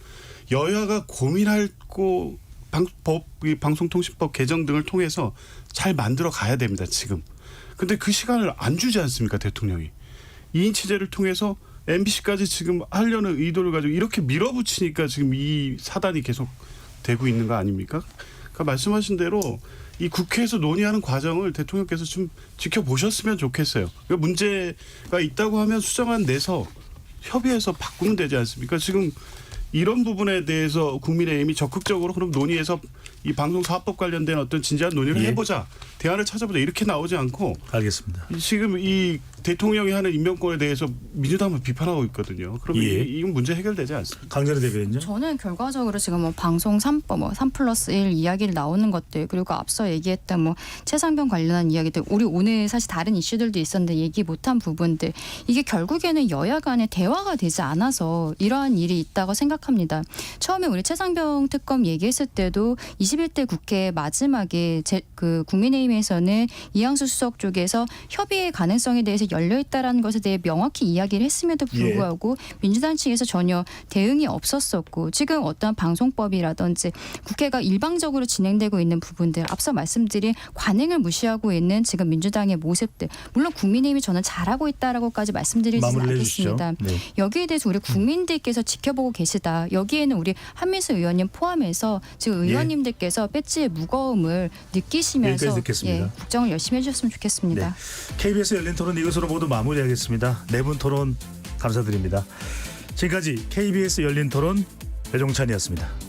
여야가 고민할 거 방송통신법 개정 등을 통해서 잘 만들어 가야 됩니다. 지금. 근데 그 시간을 안 주지 않습니까? 대통령이. 2인 체제를 통해서 MBC까지 지금 하려는 의도를 가지고 이렇게 밀어붙이니까 지금 이 사단이 계속 되고 있는 거 아닙니까? 그러니까 말씀하신 대로 이 국회에서 논의하는 과정을 대통령께서 좀 지켜보셨으면 좋겠어요. 그러니까 문제가 있다고 하면 수정안 내서 협의해서 바꾸면 되지 않습니까? 지금 이런 부분에 대해서 국민의힘이 적극적으로 그럼 논의해서 이 방송사업법 관련된 어떤 진지한 논의를 예. 해보자. 대안을 찾아보자. 이렇게 나오지 않고 알겠습니다. 지금 이 대통령이 하는 임명권에 대해서 민주당은 비판하고 있거든요. 그럼 예. 이건 문제 해결되지 않습니다. 강전혜 대변인요. 저는 결과적으로 지금 뭐 방송 3법, 뭐 3+1 이야기를 나오는 것들 그리고 앞서 얘기했던 뭐 최상병 관련한 이야기들 우리 오늘 사실 다른 이슈들도 있었는데 얘기 못한 부분들 이게 결국에는 여야 간의 대화가 되지 않아서 이러한 일이 있다고 생각합니다. 처음에 우리 최상병 특검 얘기했을 때도 21대 국회 마지막에 그 국민의힘에서는 이양수 수석 쪽에서 협의의 가능성에 대해서 열려 있다라는 것에 대해 명확히 이야기를 했음에도 불구하고 민주당 측에서 전혀 대응이 없었었고 지금 어떤 방송법이라든지 국회가 일방적으로 진행되고 있는 부분들 앞서 말씀드린 관행을 무시하고 있는 지금 민주당의 모습들 물론 국민의힘이 저는 잘하고 있다라고까지 말씀드리지는 마무리를 해주시죠. 않겠습니다. 네. 여기에 대해서 우리 국민들께서 지켜보고 계시다. 여기에는 우리 한민수 의원님 포함해서 지금 의원님들께서 배지의 무거움을 느끼시면서 여기까지 듣겠습니다. 국정을 열심히 해주셨으면 좋겠습니다. 네. KBS 열린 토론 이것으로 모두 마무리하겠습니다. 네 분 토론 감사드립니다. 지금까지 KBS 열린 토론 배종찬이었습니다.